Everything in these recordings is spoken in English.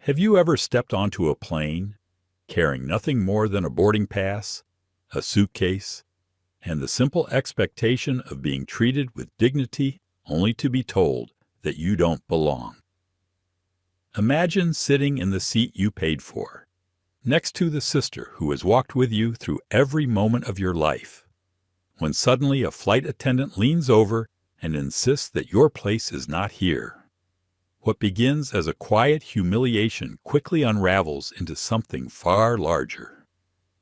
Have you ever stepped onto a plane, carrying nothing more than a boarding pass, a suitcase, and the simple expectation of being treated with dignity only to be told that you don't belong? Imagine sitting in the seat you paid for, next to the sister who has walked with you through every moment of your life, when suddenly a flight attendant leans over and insists that your place is not here. What begins as a quiet humiliation quickly unravels into something far larger.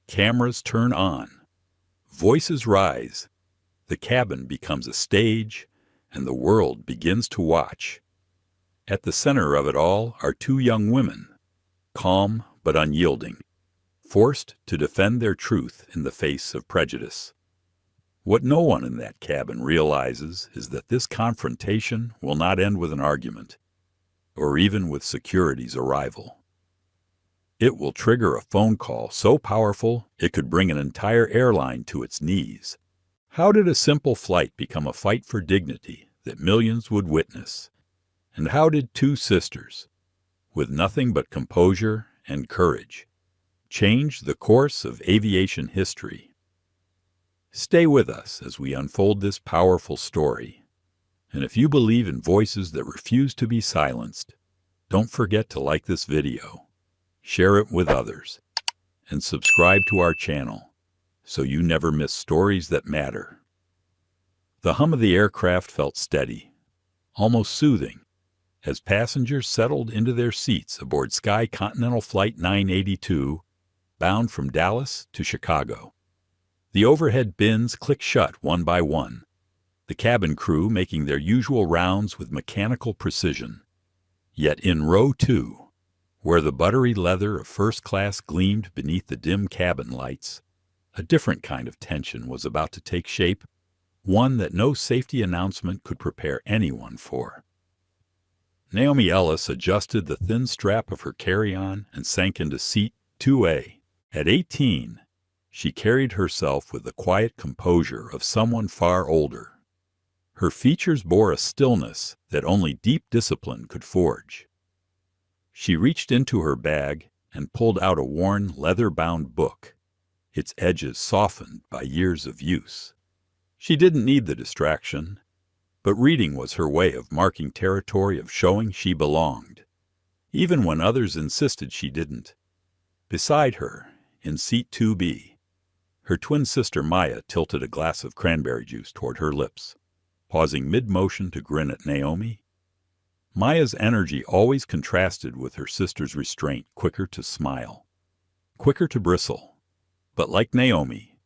Cameras turn on. Voices rise. The cabin becomes a stage, and the world begins to watch. At the center of it all are two young women, calm but unyielding, forced to defend their truth in the face of prejudice. What no one in that cabin realizes is that this confrontation will not end with an argument, or even with security's arrival. It will trigger a phone call so powerful it could bring an entire airline to its knees. How did a simple flight become a fight for dignity that millions would witness? And how did two sisters, with nothing but composure and courage, change the course of aviation history? Stay with us as we unfold this powerful story. And if you believe in voices that refuse to be silenced, don't forget to like this video, share it with others, and subscribe to our channel so you never miss stories that matter. The hum of the aircraft felt steady, almost soothing, as passengers settled into their seats aboard Sky Continental Flight 982, bound from Dallas to Chicago. The overhead bins clicked shut one by one, the cabin crew making their usual rounds with mechanical precision. Yet in row 2, where the buttery leather of first class gleamed beneath the dim cabin lights, a different kind of tension was about to take shape, one that no safety announcement could prepare anyone for. Naomi Ellis adjusted the thin strap of her carry-on and sank into seat 2A. At 18, she carried herself with the quiet composure of someone far older. Her features bore a stillness that only deep discipline could forge. She reached into her bag and pulled out a worn, leather-bound book, its edges softened by years of use. She didn't need the distraction, but reading was her way of marking territory, of showing she belonged, even when others insisted she didn't. Beside her, in seat 2B, her twin sister Maya tilted a glass of cranberry juice toward her lips, pausing mid-motion to grin at Naomi. Maya's energy always contrasted with her sister's restraint, quicker to smile, quicker to bristle. But like Naomi,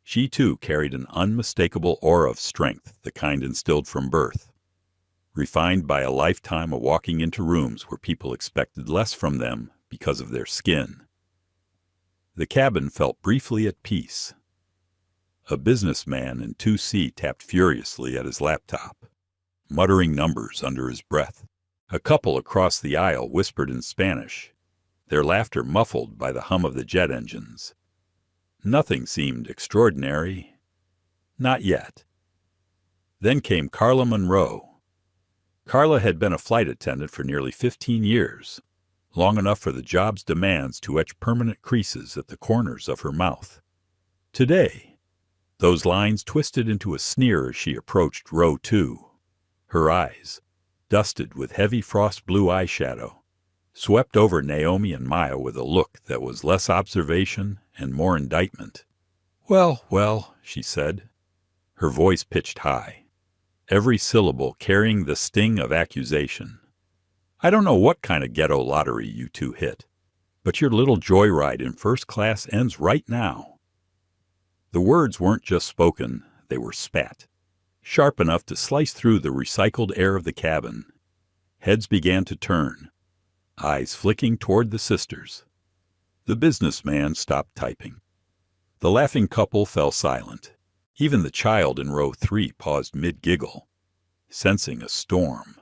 she too carried an unmistakable aura of strength, the kind instilled from birth, refined by a lifetime of walking into rooms where people expected less from them because of their skin. The cabin felt briefly at peace. A businessman in 2C tapped furiously at his laptop, muttering numbers under his breath. A couple across the aisle whispered in Spanish, their laughter muffled by the hum of the jet engines. Nothing seemed extraordinary. Not yet. Then came Carla Monroe. Carla had been a flight attendant for nearly 15 years, long enough for the job's demands to etch permanent creases at the corners of her mouth. Today, those lines twisted into a sneer as she approached row 2. Her eyes, dusted with heavy frost blue eyeshadow, swept over Naomi and Maya with a look that was less observation and more indictment. "Well, well," she said, her voice pitched high, every syllable carrying the sting of accusation. "I don't know what kind of ghetto lottery you two hit, but your little joyride in first class ends right now." The words weren't just spoken, they were spat, sharp enough to slice through the recycled air of the cabin. Heads began to turn, eyes flicking toward the sisters. The businessman stopped typing. The laughing couple fell silent. Even the child in row 3 paused mid-giggle, sensing a storm.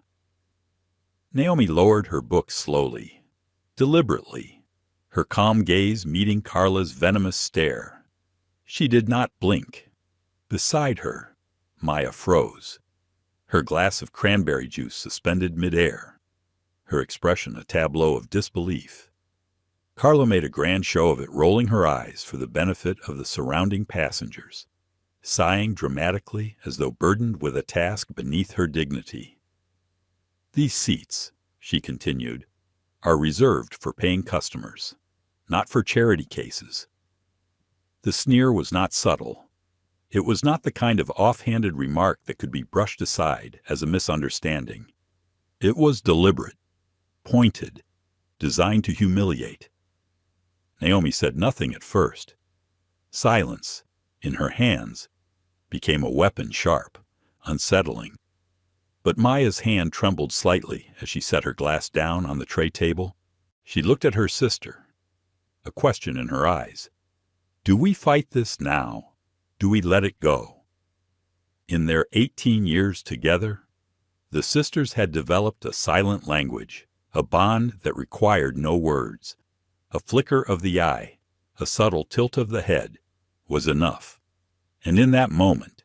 Naomi lowered her book slowly, deliberately, her calm gaze meeting Carla's venomous stare. She did not blink. Beside her, Maya froze, her glass of cranberry juice suspended midair. her expression a tableau of disbelief. Carla made a grand show of it, rolling her eyes for the benefit of the surrounding passengers, sighing dramatically as though burdened with a task beneath her dignity. "These seats," she continued, "are reserved for paying customers, not for charity cases." The sneer was not subtle. It was not the kind of off-handed remark that could be brushed aside as a misunderstanding. It was deliberate, pointed, designed to humiliate. Naomi said nothing at first. Silence, in her hands, became a weapon sharp, unsettling. But Maya's hand trembled slightly as she set her glass down on the tray table. She looked at her sister, a question in her eyes. Do we fight this now? Do we let it go? In their 18 years together, the sisters had developed a silent language, a bond that required no words. A flicker of the eye, a subtle tilt of the head, was enough. And in that moment,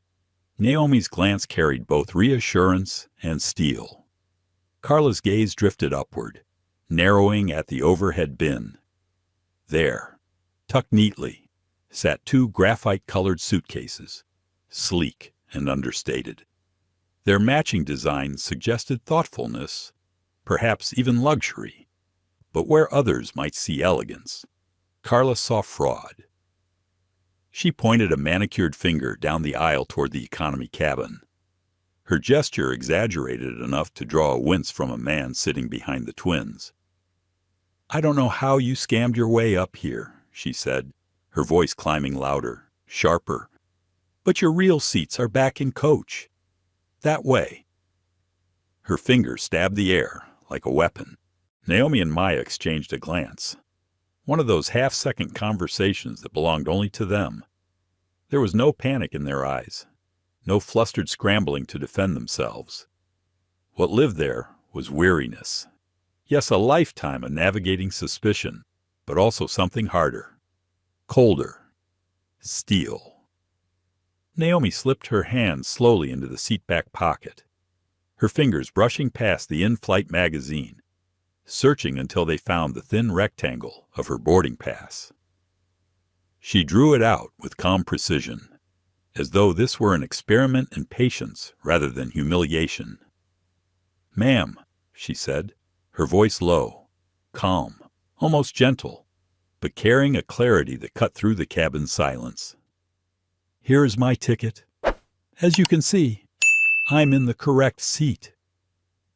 Naomi's glance carried both reassurance and steel. Carla's gaze drifted upward, narrowing at the overhead bin. There, tucked neatly, sat 2 graphite-colored suitcases, sleek and understated. Their matching designs suggested thoughtfulness, perhaps even luxury. But where others might see elegance, Carla saw fraud. She pointed a manicured finger down the aisle toward the economy cabin. Her gesture exaggerated enough to draw a wince from a man sitting behind the twins. "I don't know how you scammed your way up here," she said, her voice climbing louder, sharper. "But your real seats are back in coach. That way." Her finger stabbed the air like a weapon. Naomi and Maya exchanged a glance, one of those half-second conversations that belonged only to them. There was no panic in their eyes, no flustered scrambling to defend themselves. What lived there was weariness. Yes, a lifetime of navigating suspicion, but also something harder, colder, steel. Naomi slipped her hand slowly into the seat-back pocket, her fingers brushing past the in-flight magazine, searching until they found the thin rectangle of her boarding pass. She drew it out with calm precision, as though this were an experiment in patience rather than humiliation. "Ma'am," she said, her voice low, calm, almost gentle, but carrying a clarity that cut through the cabin's silence. "Here is my ticket. As you can see, I'm in the correct seat."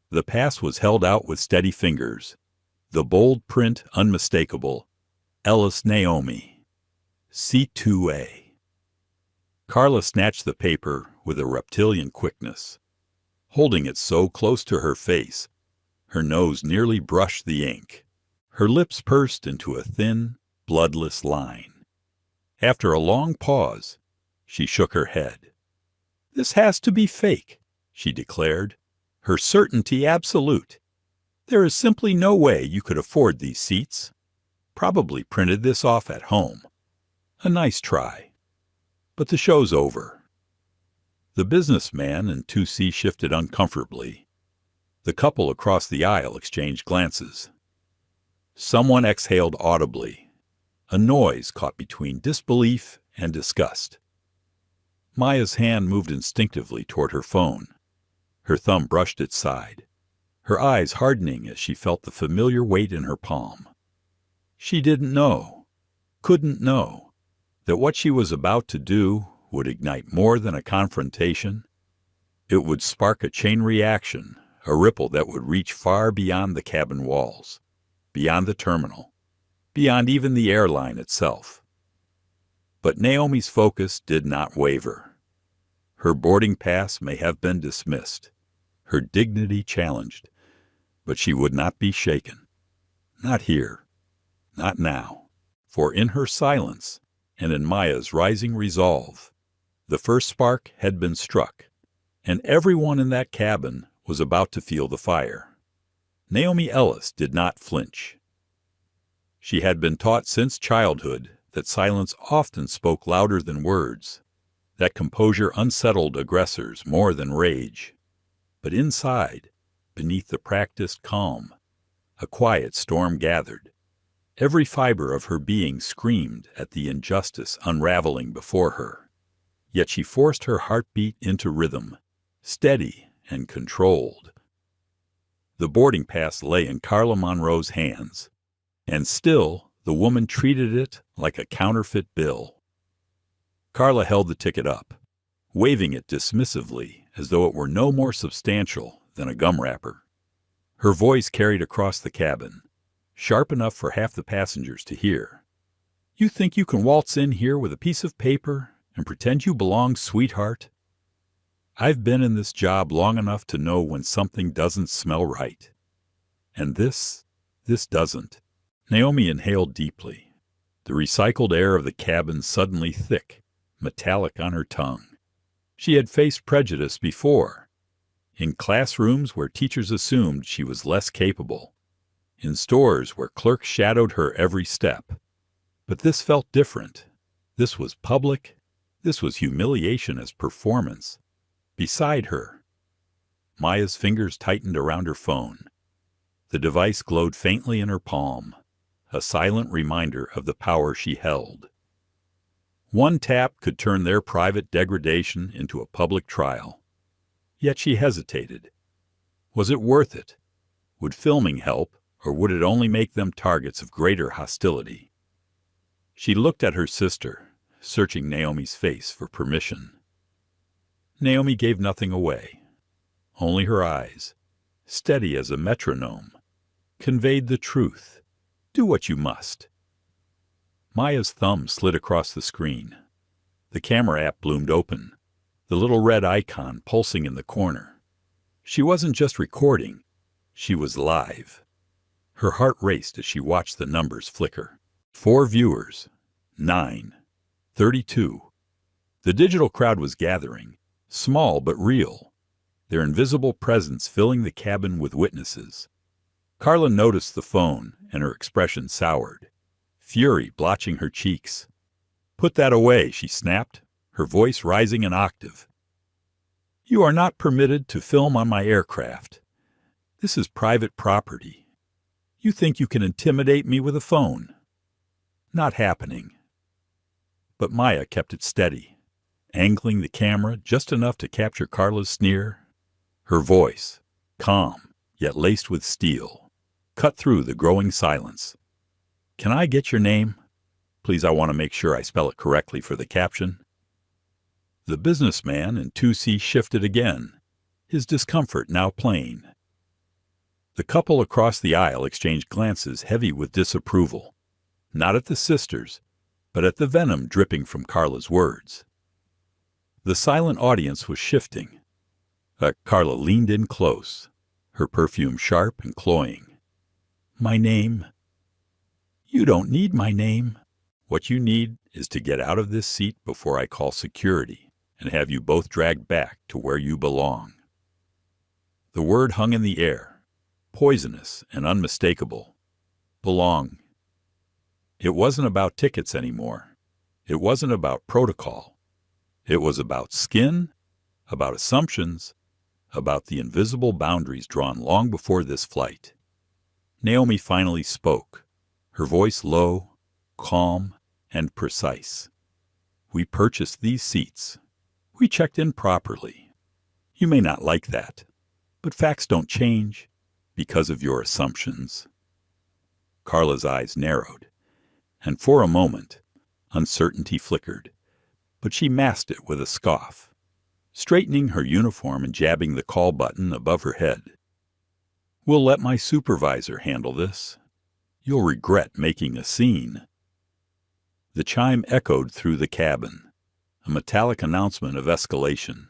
The pass was held out with steady fingers, the bold print unmistakable. Ellis Naomi, C2A. Carla snatched the paper with a reptilian quickness. Holding it so close to her face, her nose nearly brushed the ink. Her lips pursed into a thin, bloodless line. After a long pause, she shook her head. "This has to be fake," she declared, her certainty absolute. "There is simply no way you could afford these seats. Probably printed this off at home. A nice try. But the show's over." The businessman and 2C shifted uncomfortably. The couple across the aisle exchanged glances. Someone exhaled audibly, a noise caught between disbelief and disgust. Maya's hand moved instinctively toward her phone. Her thumb brushed its side, her eyes hardening as she felt the familiar weight in her palm. She didn't know, couldn't know, that what she was about to do would ignite more than a confrontation. It would spark a chain reaction, a ripple that would reach far beyond the cabin walls, beyond the terminal, beyond even the airline itself. But Naomi's focus did not waver. Her boarding pass may have been dismissed, her dignity challenged, but she would not be shaken. Not here, not now, for in her silence and in Maya's rising resolve, the first spark had been struck, and everyone in that cabin was about to feel the fire. Naomi Ellis did not flinch. She had been taught since childhood that silence often spoke louder than words, that composure unsettled aggressors more than rage. But inside, beneath the practiced calm, A quiet storm gathered. Every fiber of her being screamed at the injustice unraveling before her. Yet she forced her heartbeat into rhythm, steady and controlled. The boarding pass lay in Carla Monroe's hands, and still the woman treated it like a counterfeit bill. Carla held the ticket up, waving it dismissively as though it were no more substantial than a gum wrapper. Her voice carried across the cabin, sharp enough for half the passengers to hear. "You think you can waltz in here with a piece of paper and pretend you belong, sweetheart? I've been in this job long enough to know when something doesn't smell right. And this doesn't." Naomi inhaled deeply, the recycled air of the cabin suddenly thick, metallic on her tongue. She had faced prejudice before, in classrooms where teachers assumed she was less capable, in stores where clerks shadowed her every step. But this felt different. This was public. This was humiliation as performance. Beside her, Maya's fingers tightened around her phone. The device glowed faintly in her palm, a silent reminder of the power she held. One tap could turn their private degradation into a public trial. Yet she hesitated. Was it worth it? Would filming help, or would it only make them targets of greater hostility? She looked at her sister, searching Naomi's face for permission. Naomi gave nothing away. Only her eyes, steady as a metronome, conveyed the truth. Do what you must. Maya's thumb slid across the screen. The camera app bloomed open, the little red icon pulsing in the corner. She wasn't just recording, she was live. Her heart raced as she watched the numbers flicker. 4 viewers, 9, 32. The digital crowd was gathering, small but real, their invisible presence filling the cabin with witnesses. Carla noticed the phone, and her expression soured, fury blotching her cheeks. "Put that away," she snapped, her voice rising an octave. "You are not permitted to film on my aircraft. This is private property. You think you can intimidate me with a phone? Not happening." But Maya kept it steady, angling the camera just enough to capture Carla's sneer. Her voice, calm yet laced with steel, cut through the growing silence. "Can I get your name? Please, I want to make sure I spell it correctly for the caption." The businessman in 2C shifted again, his discomfort now plain. The couple across the aisle exchanged glances heavy with disapproval, not at the sisters, but at the venom dripping from Carla's words. The silent audience was shifting. Carla leaned in close, her perfume sharp and cloying. "My name?" "You don't need my name. What you need is to get out of this seat before I call security and have you both dragged back to where you belong." The word hung in the air, poisonous and unmistakable. Belong. It wasn't about tickets anymore. It wasn't about protocol. It was about skin, about assumptions, about the invisible boundaries drawn long before this flight. Naomi finally spoke, her voice low, calm, and precise. "We purchased these seats. We checked in properly. You may not like that, but facts don't change because of your assumptions." Carla's eyes narrowed, and for a moment, uncertainty flickered, but she masked it with a scoff, straightening her uniform and jabbing the call button above her head. "We'll let my supervisor handle this. You'll regret making a scene." The chime echoed through the cabin, a metallic announcement of escalation.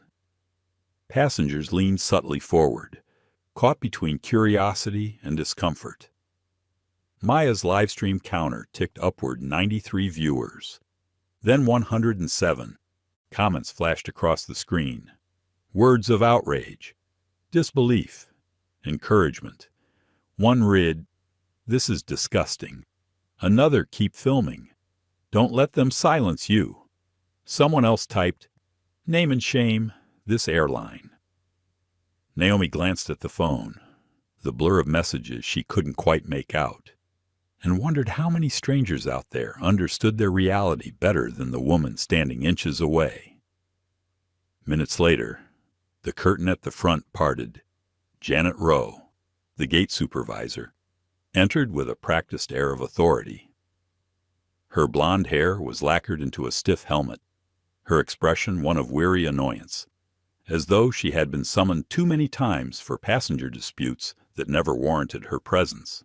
Passengers leaned subtly forward, caught between curiosity and discomfort. Maya's livestream counter ticked upward 93 viewers, then 107. Comments flashed across the screen. Words of outrage, disbelief, encouragement. One read, "This is disgusting." Another, "Keep filming. Don't let them silence you." Someone else typed, "Name and shame this airline." Naomi glanced at the phone. the blur of messages she couldn't quite make out, and wondered how many strangers out there understood their reality better than the woman standing inches away. Minutes later, the curtain at the front parted. Janet Rowe, the gate supervisor, entered with a practiced air of authority. Her blonde hair was lacquered into a stiff helmet, her expression one of weary annoyance, as though she had been summoned too many times for passenger disputes that never warranted her presence.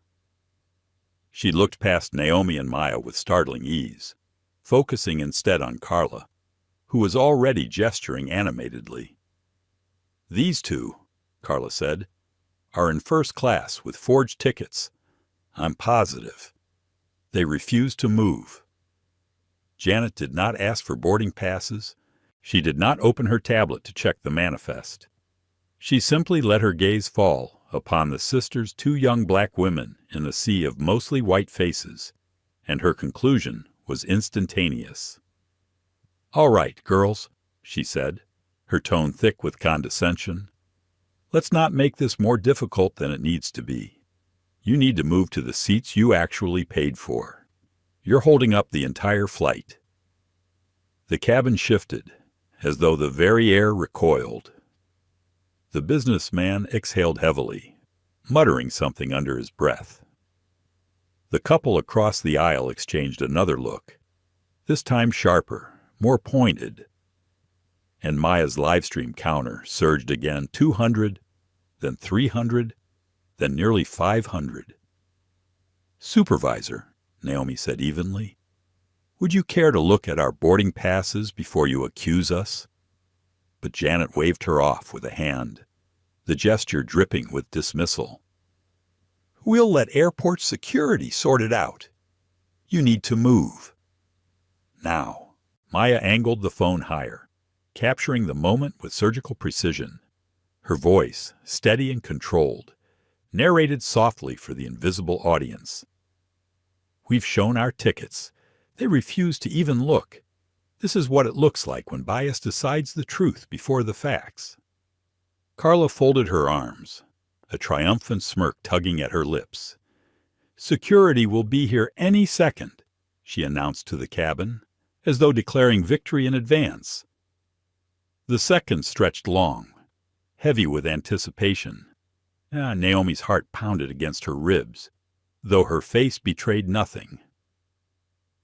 She looked past Naomi and Maya with startling ease, focusing instead on Carla, who was already gesturing animatedly. "These two," Carla said, "are in first class with forged tickets. I'm positive. They refuse to move." Janet did not ask for boarding passes. She did not open her tablet to check the manifest. She simply let her gaze fall upon the sisters' two young black women in a sea of mostly white faces, and her conclusion was instantaneous. "All right, girls," she said, her tone thick with condescension. "Let's not make this more difficult than it needs to be. You need to move to the seats you actually paid for. You're holding up the entire flight." The cabin shifted, as though the very air recoiled. The businessman exhaled heavily, muttering something under his breath. The couple across the aisle exchanged another look, this time sharper, more pointed, and Maya's livestream counter surged again 200, then 300, then nearly 500. "Supervisor," Naomi said evenly, "would you care to look at our boarding passes before you accuse us?" But Janet waved her off with a hand, the gesture dripping with dismissal. "We'll let airport security sort it out. You need to move." Now, Maya angled the phone higher, capturing the moment with surgical precision. Her voice, steady and controlled, narrated softly for the invisible audience. "We've shown our tickets. They refuse to even look. This is what it looks like when bias decides the truth before the facts." Carla folded her arms, a triumphant smirk tugging at her lips. "Security will be here any second," she announced to the cabin, as though declaring victory in advance. The seconds stretched long, heavy with anticipation. Naomi's heart pounded against her ribs, though her face betrayed nothing.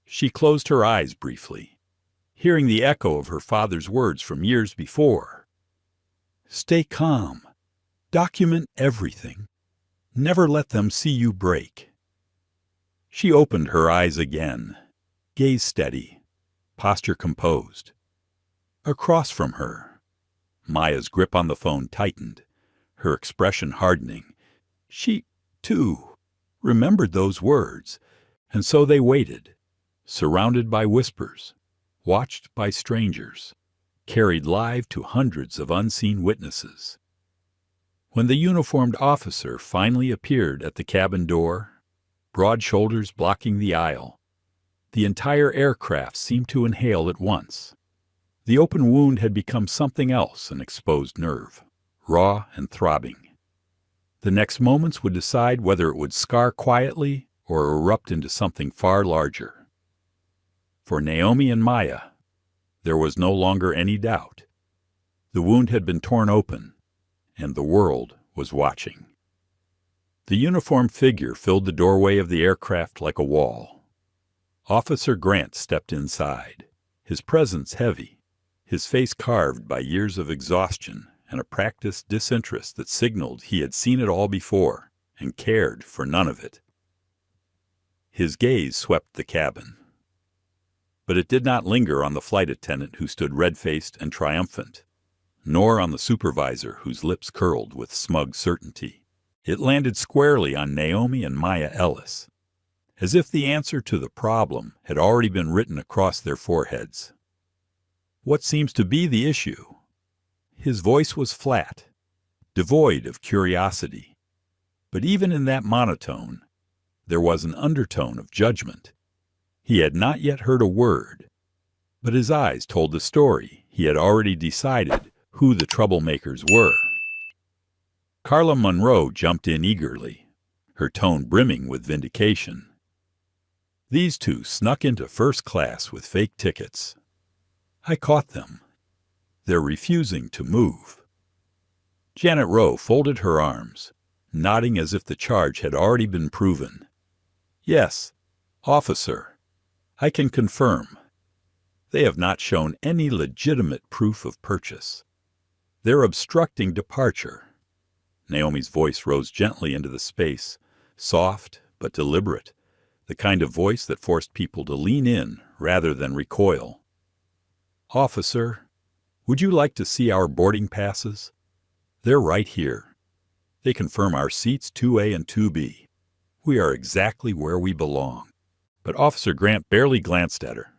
She closed her eyes briefly, hearing the echo of her father's words from years before. "Stay calm. Document everything. Never let them see you break." She opened her eyes again, gaze steady, posture composed. Across from her, Maya's grip on the phone tightened, her expression hardening. She, too, remembered those words, and so they waited, surrounded by whispers, watched by strangers, carried live to hundreds of unseen witnesses. When the uniformed officer finally appeared at the cabin door, broad shoulders blocking the aisle, the entire aircraft seemed to inhale at once. The open wound had become something else, an exposed nerve, raw and throbbing. The next moments would decide whether it would scar quietly or erupt into something far larger. For Naomi and Maya, there was no longer any doubt. The wound had been torn open, and the world was watching. The uniformed figure filled the doorway of the aircraft like a wall. Officer Grant stepped inside, his presence heavy, his face carved by years of exhaustion and a practiced disinterest that signaled he had seen it all before and cared for none of it. His gaze swept the cabin. But it did not linger on the flight attendant who stood red-faced and triumphant, nor on the supervisor whose lips curled with smug certainty. It landed squarely on Naomi and Maya Ellis, as if the answer to the problem had already been written across their foreheads. "What seems to be the issue?" His voice was flat, devoid of curiosity, but even in that monotone, there was an undertone of judgment. He had not yet heard a word, but his eyes told the story. He had already decided who the troublemakers were. Carla Monroe jumped in eagerly, her tone brimming with vindication. These two snuck into first class with fake tickets. I caught them. They're refusing to move. Janet Rowe folded her arms, nodding as if the charge had already been proven. Yes, officer, I can confirm. They have not shown any legitimate proof of purchase. They're obstructing departure. Naomi's voice rose gently into the space, soft but deliberate, the kind of voice that forced people to lean in rather than recoil. Officer, would you like to see our boarding passes? They're right here. They confirm our seats 2A and 2B. We are exactly where we belong. But Officer Grant barely glanced at her,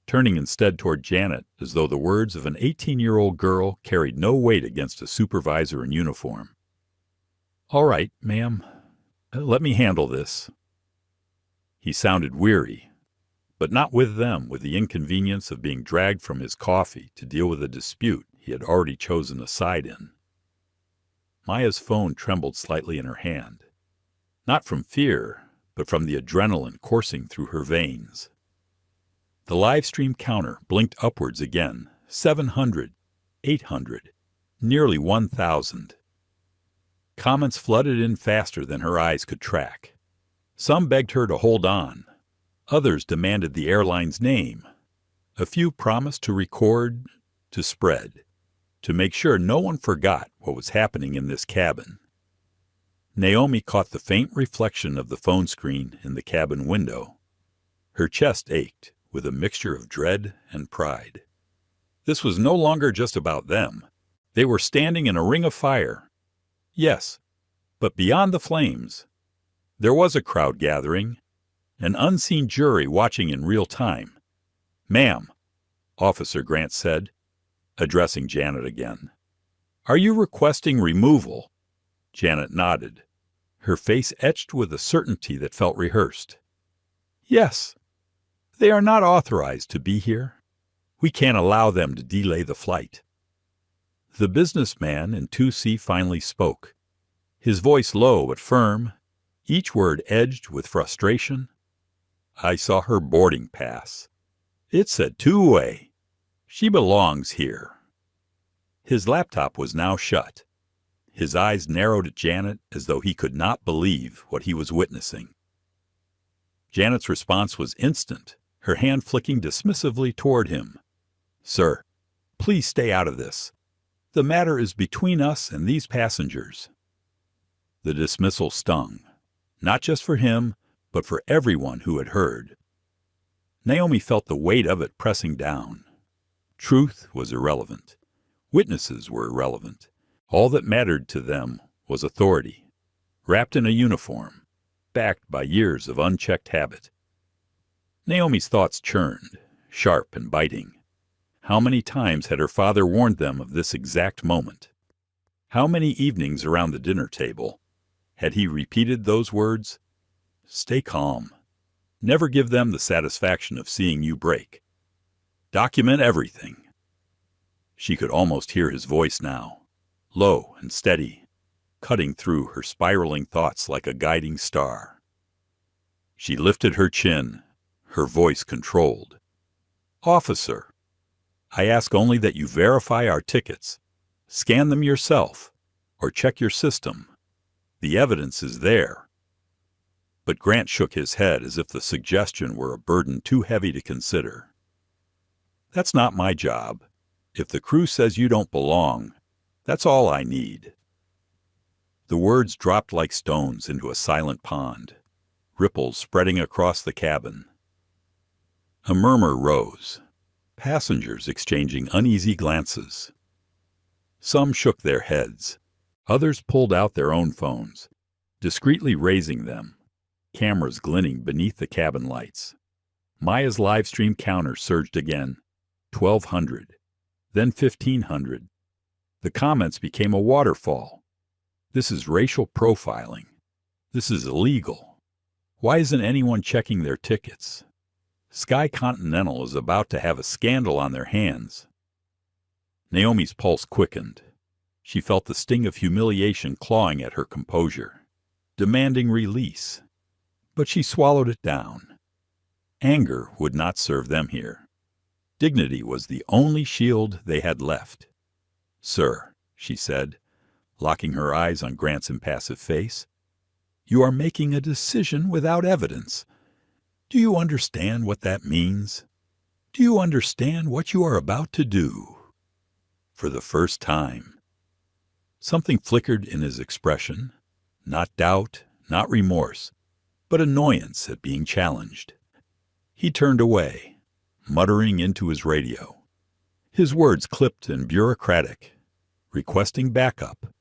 turning instead toward Janet as though the words of an 18-year-old girl carried no weight against a supervisor in uniform. All right, ma'am. Let me handle this. He sounded weary, but not with them, with the inconvenience of being dragged from his coffee to deal with a dispute he had already chosen a side in. Maya's phone trembled slightly in her hand, not from fear, but from the adrenaline coursing through her veins. The live stream counter blinked upwards again, 700, 800, nearly 1,000. Comments flooded in faster than her eyes could track. Some begged her to hold on. Others demanded the airline's name. A few promised to record, to spread, to make sure no one forgot what was happening in this cabin. Naomi caught the faint reflection of the phone screen in the cabin window. Her chest ached with a mixture of dread and pride. This was no longer just about them. They were standing in a ring of fire. Yes, but beyond the flames, there was a crowd gathering, an unseen jury watching in real time. Ma'am, Officer Grant said, addressing Janet again. Are you requesting removal? Janet nodded, her face etched with a certainty that felt rehearsed. Yes, they are not authorized to be here. We can't allow them to delay the flight. The businessman in 2C finally spoke, his voice low but firm, each word edged with frustration. I saw her boarding pass. It said two-way. She belongs here. His laptop was now shut. His eyes narrowed at Janet as though he could not believe what he was witnessing. Janet's response was instant, her hand flicking dismissively toward him. Sir, please stay out of this. The matter is between us and these passengers. The dismissal stung, not just for him, but for everyone who had heard. Naomi felt the weight of it pressing down. Truth was irrelevant. Witnesses were irrelevant. All that mattered to them was authority, wrapped in a uniform, backed by years of unchecked habit. Naomi's thoughts churned, sharp and biting. How many times had her father warned them of this exact moment? How many evenings around the dinner table had he repeated those words? Stay calm. Never give them the satisfaction of seeing you break. Document everything. She could almost hear his voice now, low and steady, cutting through her spiraling thoughts like a guiding star. She lifted her chin, her voice controlled. Officer, I ask only that you verify our tickets, scan them yourself, or check your system. The evidence is there. But Grant shook his head as if the suggestion were a burden too heavy to consider. That's not my job. If the crew says you don't belong, that's all I need. The words dropped like stones into a silent pond, ripples spreading across the cabin. A murmur rose, passengers exchanging uneasy glances. Some shook their heads. Others pulled out their own phones, discreetly raising them, cameras glinting beneath the cabin lights. Maya's live stream counter surged again, 1,200, then 1,500. The comments became a waterfall. This is racial profiling. This is illegal. Why isn't anyone checking their tickets? Sky Continental is about to have a scandal on their hands. Naomi's pulse quickened. She felt the sting of humiliation clawing at her composure, demanding release. But she swallowed it down. Anger would not serve them here. Dignity was the only shield they had left. "Sir," she said, locking her eyes on Grant's impassive face, "you are making a decision without evidence. Do you understand what that means? Do you understand what you are about to do?" For the first time. Something flickered in his expression, not doubt, not remorse, but annoyance at being challenged. He turned away, muttering into his radio. His words clipped and bureaucratic, requesting backup,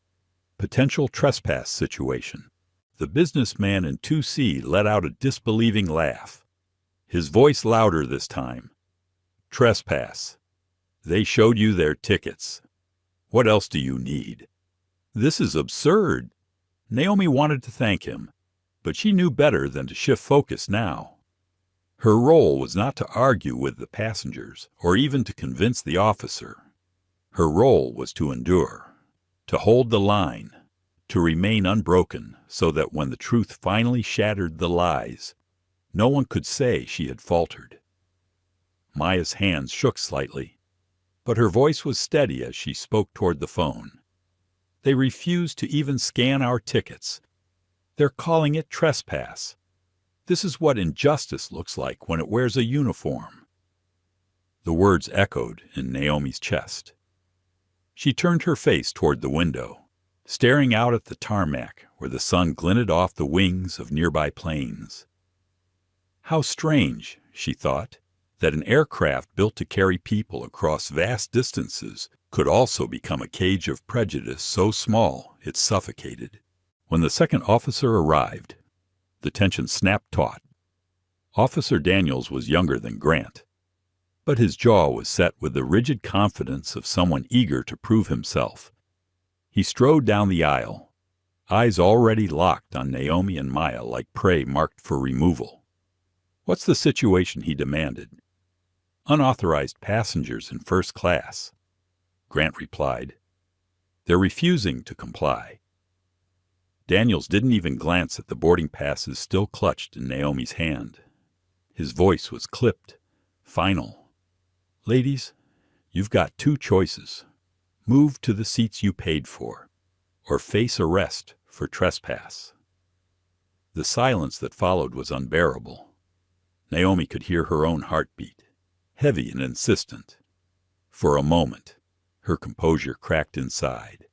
potential trespass situation. The businessman in 2C let out a disbelieving laugh, his voice louder this time. "Trespass. They showed you their tickets. What else do you need?" This is absurd. Naomi wanted to thank him, but she knew better than to shift focus now. Her role was not to argue with the passengers or even to convince the officer. Her role was to endure, to hold the line, to remain unbroken so that when the truth finally shattered the lies, no one could say she had faltered. Maya's hands shook slightly, but her voice was steady as she spoke toward the phone. "They refuse to even scan our tickets. They're calling it trespass. This is what injustice looks like when it wears a uniform." The words echoed in Naomi's chest. She turned her face toward the window, staring out at the tarmac where the sun glinted off the wings of nearby planes. How strange, she thought, that an aircraft built to carry people across vast distances could also become a cage of prejudice so small it suffocated. When the second officer arrived, the tension snapped taut. Officer Daniels was younger than Grant, but his jaw was set with the rigid confidence of someone eager to prove himself. He strode down the aisle, eyes already locked on Naomi and Maya like prey marked for removal. "What's the situation?" he demanded. "Unauthorized passengers in first class," Grant replied. "They're refusing to comply." Daniels didn't even glance at the boarding passes still clutched in Naomi's hand. His voice was clipped, final. "Ladies, you've got two choices. Move to the seats you paid for, or face arrest for trespass." The silence that followed was unbearable. Naomi could hear her own heartbeat, heavy and insistent. For a moment, her composure cracked inside,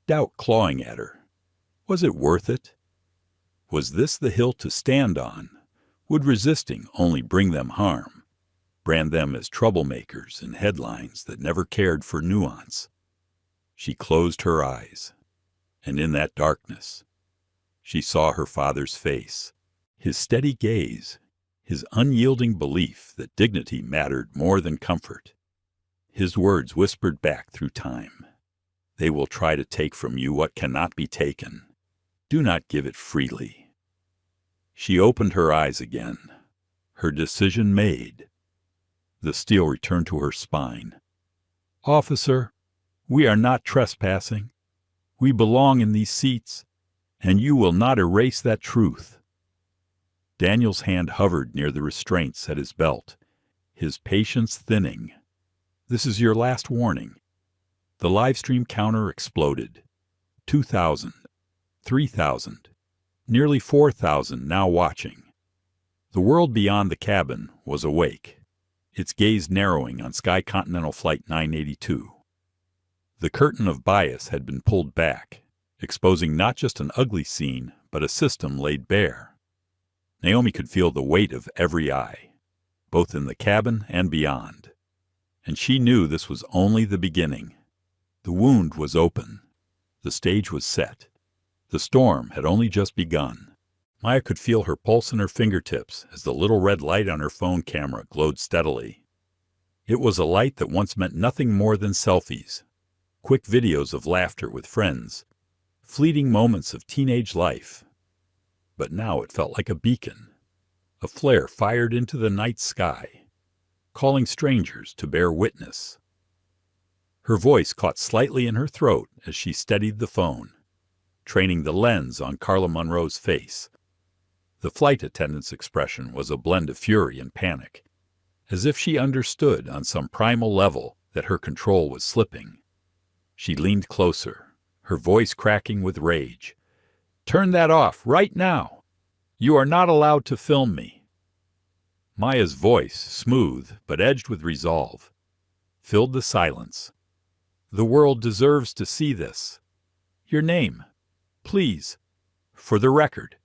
doubt clawing at her. Was it worth it? Was this the hill to stand on? Would resisting only bring them harm, brand them as troublemakers in headlines that never cared for nuance? She closed her eyes, and in that darkness, she saw her father's face, his steady gaze, his unyielding belief that dignity mattered more than comfort. His words whispered back through time. "They will try to take from you what cannot be taken. Do not give it freely." She opened her eyes again, her decision made. The steel returned to her spine. "Officer, we are not trespassing. We belong in these seats, and you will not erase that truth." Daniel's hand hovered near the restraints at his belt, his patience thinning. "This is your last warning." The live stream counter exploded. 2,000. 3,000, nearly 4,000 now watching. The world beyond the cabin was awake, its gaze narrowing on Sky Continental Flight 982. The curtain of bias had been pulled back, exposing not just an ugly scene, but a system laid bare. Naomi could feel the weight of every eye, both in the cabin and beyond. And she knew this was only the beginning. The wound was open. The stage was set. The storm had only just begun. Maya could feel her pulse in her fingertips as the little red light on her phone camera glowed steadily. It was a light that once meant nothing more than selfies, quick videos of laughter with friends, fleeting moments of teenage life. But now it felt like a beacon, a flare fired into the night sky, calling strangers to bear witness. Her voice caught slightly in her throat as she steadied the phone, training the lens on Carla Monroe's face. The flight attendant's expression was a blend of fury and panic, as if she understood on some primal level that her control was slipping. She leaned closer, her voice cracking with rage. "Turn that off, right now! You are not allowed to film me." Maya's voice, smooth but edged with resolve, filled the silence. "The world deserves to see this. Your name, please, for the record."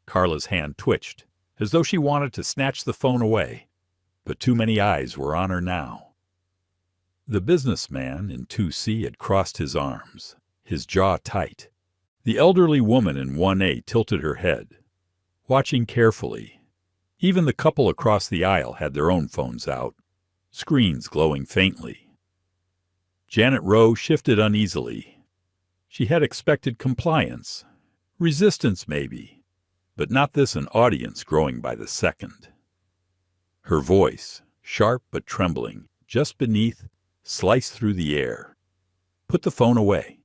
Carla's hand twitched, as though she wanted to snatch the phone away, but too many eyes were on her now. The businessman in 2C had crossed his arms, his jaw tight. The elderly woman in 1A tilted her head, watching carefully. Even the couple across the aisle had their own phones out, screens glowing faintly. Janet Rowe shifted uneasily. She had expected compliance, resistance maybe, but not this an audience growing by the second. Her voice, sharp but trembling, just beneath, sliced through the air. "Put the phone away.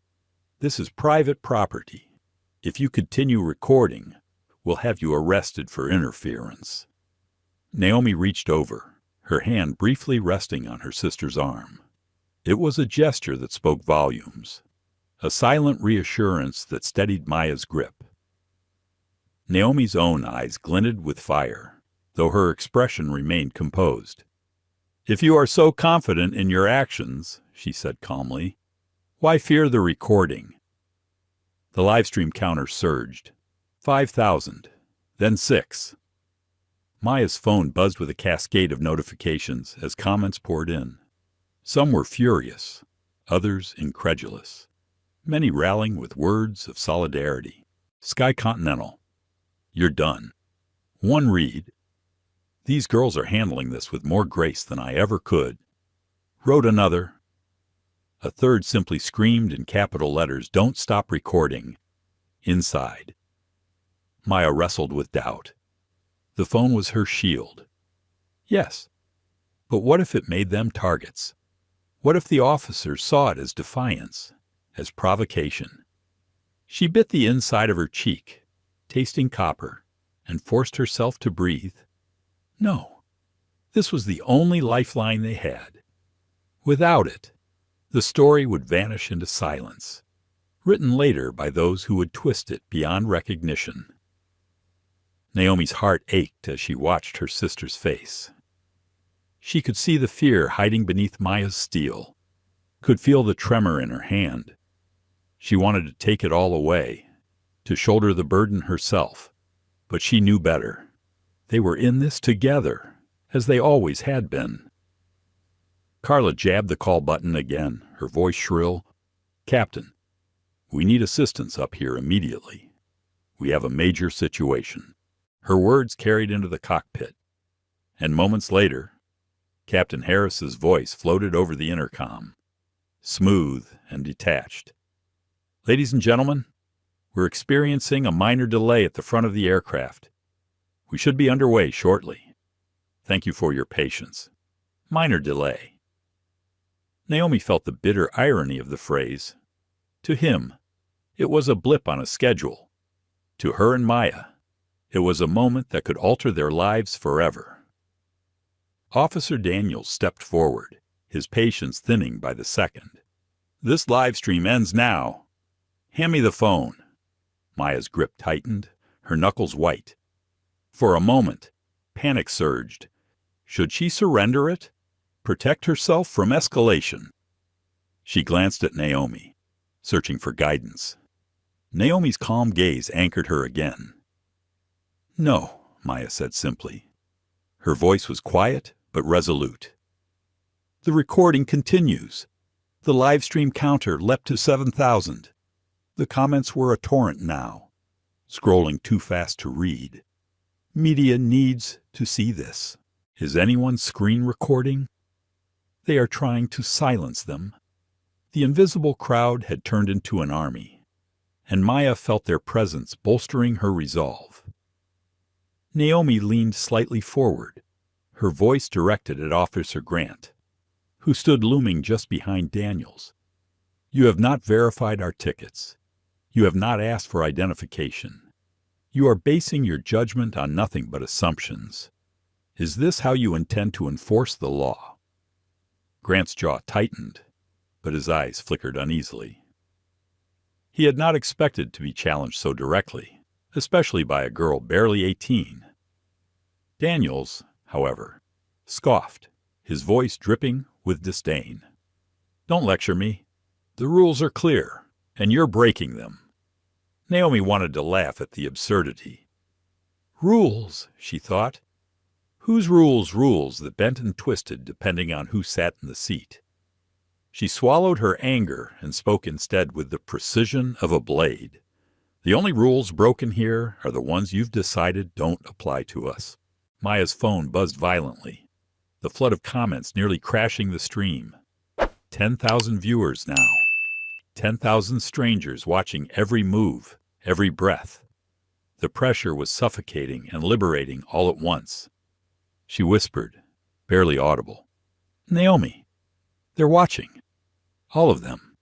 This is private property. If you continue recording, we'll have you arrested for interference." Naomi reached over, her hand briefly resting on her sister's arm. It was a gesture that spoke volumes, a silent reassurance that steadied Maya's grip. Naomi's own eyes glinted with fire, though her expression remained composed. "If you are so confident in your actions," she said calmly, "why fear the recording?" The livestream counter surged. 5,000, then 6. Maya's phone buzzed with a cascade of notifications as comments poured in. Some were furious, others incredulous, many rallying with words of solidarity. Sky Continental, "You're done." One read, "These girls are handling this with more grace than I ever could." Wrote another. A third simply screamed in capital letters, "Don't stop recording." Inside. Maya wrestled with doubt. The phone was her shield. Yes, but what if it made them targets? What if the officers saw it as defiance, as provocation? She bit the inside of her cheek, tasting copper, and forced herself to breathe. No, this was the only lifeline they had. Without it, the story would vanish into silence, written later by those who would twist it beyond recognition. Naomi's heart ached as she watched her sister's face. She could see the fear hiding beneath Maya's steel, could feel the tremor in her hand. She wanted to take it all away, to shoulder the burden herself, but she knew better. They were in this together, as they always had been. Carla jabbed the call button again, her voice shrill. "Captain, we need assistance up here immediately. We have a major situation." Her words carried into the cockpit, and moments later, Captain Harris's voice floated over the intercom, smooth and detached. "Ladies and gentlemen, we're experiencing a minor delay at the front of the aircraft. We should be underway shortly. Thank you for your patience. Minor delay." Naomi felt the bitter irony of the phrase. To him, it was a blip on a schedule. To her and Maya, it was a moment that could alter their lives forever. Officer Daniels stepped forward, his patience thinning by the second. "This live stream ends now. Hand me the phone." Maya's grip tightened, her knuckles white. For a moment, panic surged. Should she surrender it? Protect herself from escalation? She glanced at Naomi, searching for guidance. Naomi's calm gaze anchored her again. "No," Maya said simply. Her voice was quiet but resolute. "The recording continues." The live stream counter leapt to 7,000. The comments were a torrent now, scrolling too fast to read. "Media needs to see this. Is anyone screen recording? They are trying to silence them." The invisible crowd had turned into an army, and Maya felt their presence bolstering her resolve. Naomi leaned slightly forward, her voice directed at Officer Grant. who stood looming just behind Daniels. "You have not verified our tickets. You have not asked for identification. You are basing your judgment on nothing but assumptions. Is this how you intend to enforce the law?" Grant's jaw tightened, but his eyes flickered uneasily. He had not expected to be challenged so directly, especially by a girl barely 18. Daniels, however, scoffed, his voice dripping with disdain. "Don't lecture me. The rules are clear, and you're breaking them." Naomi wanted to laugh at the absurdity. Rules, she thought. Whose rules that bent and twisted depending on who sat in the seat? She swallowed her anger and spoke instead with the precision of a blade. "The only rules broken here are the ones you've decided don't apply to us." Maya's phone buzzed violently, the flood of comments nearly crashing the stream. 10,000 viewers now. 10,000 strangers watching every move, every breath. The pressure was suffocating and liberating all at once. She whispered, barely audible, "Naomi, they're watching. All of them."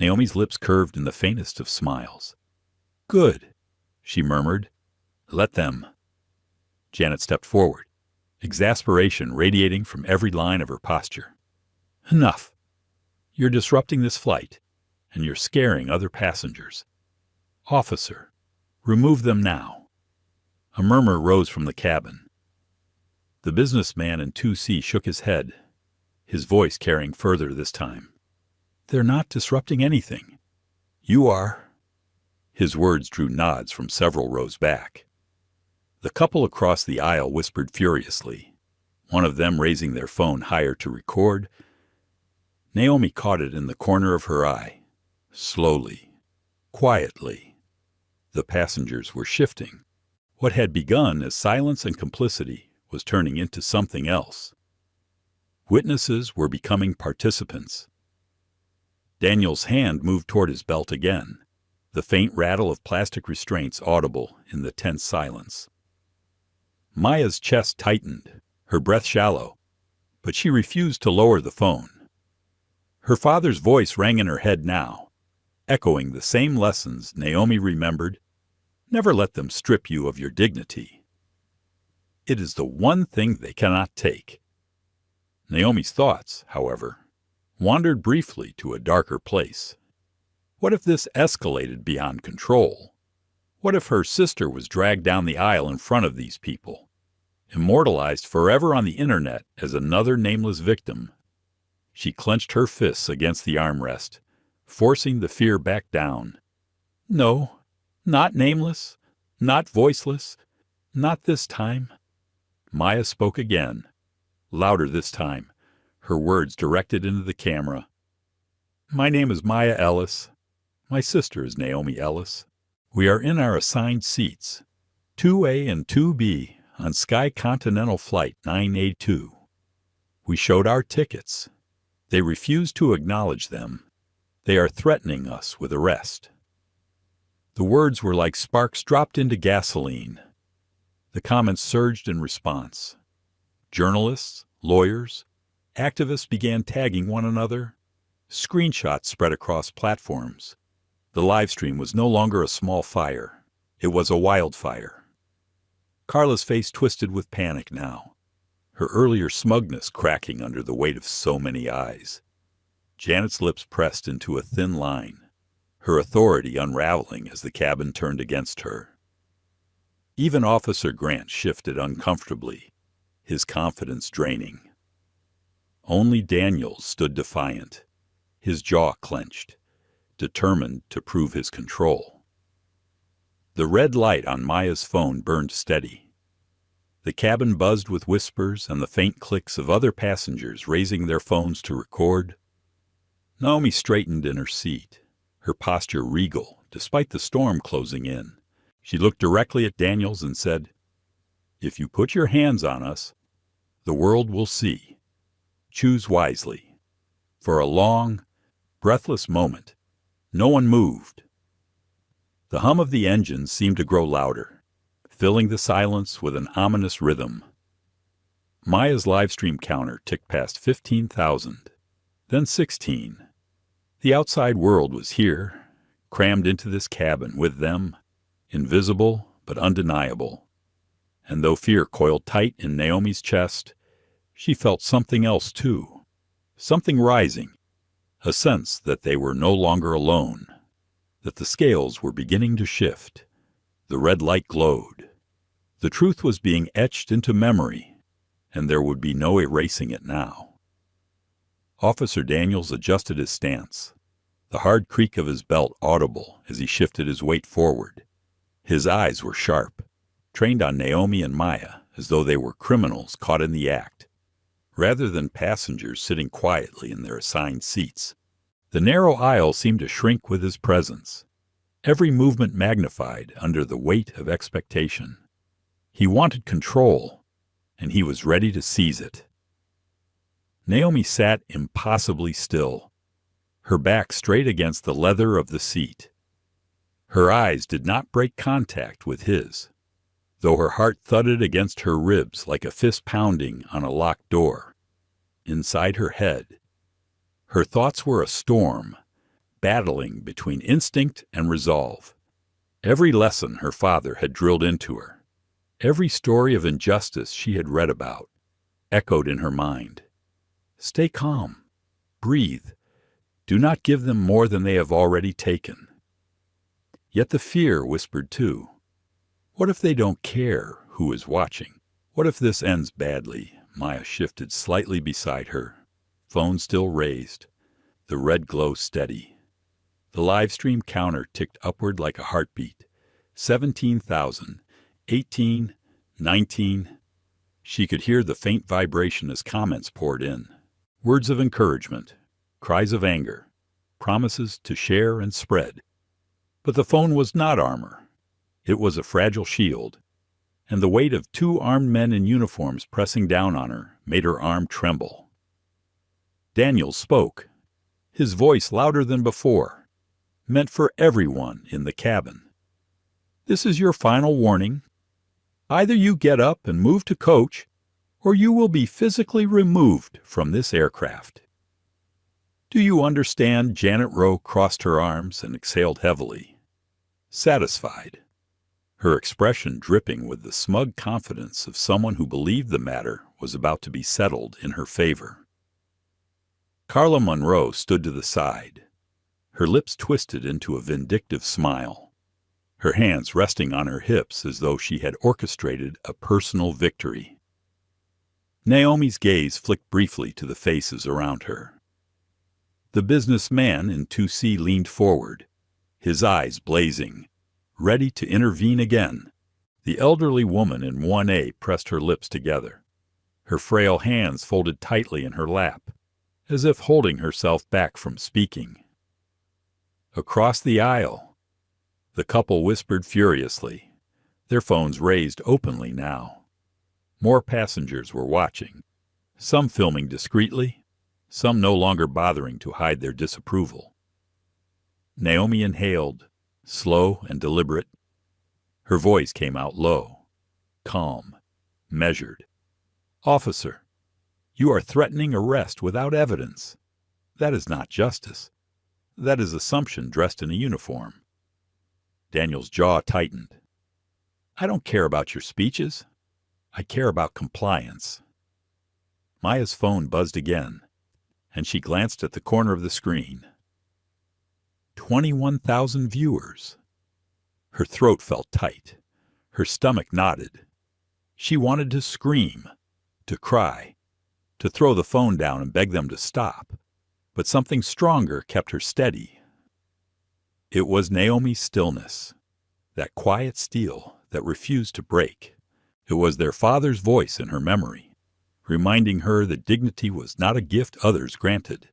Naomi's lips curved in the faintest of smiles. "Good," she murmured. "Let them." Janet stepped forward, exasperation radiating from every line of her posture. "Enough. You're disrupting this flight, and you're scaring other passengers. Officer, remove them now." A murmur rose from the cabin. The businessman in 2C shook his head, his voice carrying further this time. "They're not disrupting anything. You are." His words drew nods from several rows back. The couple across the aisle whispered furiously, one of them raising their phone higher to record. Naomi caught it in the corner of her eye. Slowly, quietly. The passengers were shifting. What had begun as silence and complicity was turning into something else. Witnesses were becoming participants. Daniel's hand moved toward his belt again, the faint rattle of plastic restraints audible in the tense silence. Maya's chest tightened, her breath shallow, but she refused to lower the phone. Her father's voice rang in her head now, echoing the same lessons Naomi remembered. Never let them strip you of your dignity. It is the one thing they cannot take. Naomi's thoughts, however, wandered briefly to a darker place. What if this escalated beyond control? What if her sister was dragged down the aisle in front of these people, immortalized forever on the internet as another nameless victim? She clenched her fists against the armrest, forcing the fear back down. No, not nameless, not voiceless, not this time. Maya spoke again, louder this time, her words directed into the camera. "My name is Maya Ellis. My sister is Naomi Ellis. We are in our assigned seats, 2A and 2B on Sky Continental Flight 9A2. We showed our tickets. They refused to acknowledge them. They are threatening us with arrest." The words were like sparks dropped into gasoline. The comments surged in response. Journalists, lawyers, activists began tagging one another. Screenshots spread across platforms. The live stream was no longer a small fire. It was a wildfire. Carla's face twisted with panic now, her earlier smugness cracking under the weight of so many eyes. Janet's lips pressed into a thin line, her authority unraveling as the cabin turned against her. Even Officer Grant shifted uncomfortably, his confidence draining. Only Daniels stood defiant, his jaw clenched, determined to prove his control. The red light on Maya's phone burned steady. The cabin buzzed with whispers and the faint clicks of other passengers raising their phones to record. Naomi straightened in her seat, her posture regal despite the storm closing in. She looked directly at Daniels and said, "If you put your hands on us, the world will see. Choose wisely." For a long, breathless moment, no one moved. The hum of the engines seemed to grow louder, filling the silence with an ominous rhythm. Maya's live stream counter ticked past 15,000, then 16. The outside world was here, crammed into this cabin with them, invisible but undeniable. And though fear coiled tight in Naomi's chest, she felt something else too, something rising, a sense that they were no longer alone, that the scales were beginning to shift. The red light glowed. The truth was being etched into memory, and there would be no erasing it now. Officer Daniels adjusted his stance, the hard creak of his belt audible as he shifted his weight forward. His eyes were sharp, trained on Naomi and Maya as though they were criminals caught in the act, rather than passengers sitting quietly in their assigned seats. The narrow aisle seemed to shrink with his presence, every movement magnified under the weight of expectation. He wanted control, and he was ready to seize it. Naomi sat impossibly still, her back straight against the leather of the seat. Her eyes did not break contact with his, though her heart thudded against her ribs like a fist pounding on a locked door. Inside her head, her thoughts were a storm, battling between instinct and resolve. Every lesson her father had drilled into her, every story of injustice she had read about, echoed in her mind. Stay calm. Breathe. Do not give them more than they have already taken. Yet the fear whispered too. What if they don't care who is watching? What if this ends badly? Maya shifted slightly beside her, phone still raised, the red glow steady. The live stream counter ticked upward like a heartbeat. 17,000. 18, 19. She could hear the faint vibration as comments poured in. Words of encouragement, cries of anger, promises to share and spread. But the phone was not armor. It was a fragile shield, and the weight of two armed men in uniforms pressing down on her made her arm tremble. Daniels spoke, his voice louder than before, meant for everyone in the cabin. This is your final warning. Either you get up and move to coach, or you will be physically removed from this aircraft. Do you understand? Janet Rowe crossed her arms and exhaled heavily, satisfied, her expression dripping with the smug confidence of someone who believed the matter was about to be settled in her favor. Carla Monroe stood to the side, her lips twisted into a vindictive smile, her hands resting on her hips as though she had orchestrated a personal victory. Naomi's gaze flicked briefly to the faces around her. The businessman in 2C leaned forward, his eyes blazing, ready to intervene again. The elderly woman in 1A pressed her lips together, her frail hands folded tightly in her lap, as if holding herself back from speaking. Across the aisle, the couple whispered furiously, their phones raised openly now. More passengers were watching, some filming discreetly, some no longer bothering to hide their disapproval. Naomi inhaled, slow and deliberate. Her voice came out low, calm, measured. Officer, you are threatening arrest without evidence. That is not justice. That is assumption dressed in a uniform. Daniel's jaw tightened. I don't care about your speeches. I care about compliance. Maya's phone buzzed again, and she glanced at the corner of the screen. 21,000 viewers. Her throat felt tight. Her stomach knotted. She wanted to scream, to cry, to throw the phone down and beg them to stop, but something stronger kept her steady. It was Naomi's stillness, that quiet steel that refused to break. It was their father's voice in her memory, reminding her that dignity was not a gift others granted.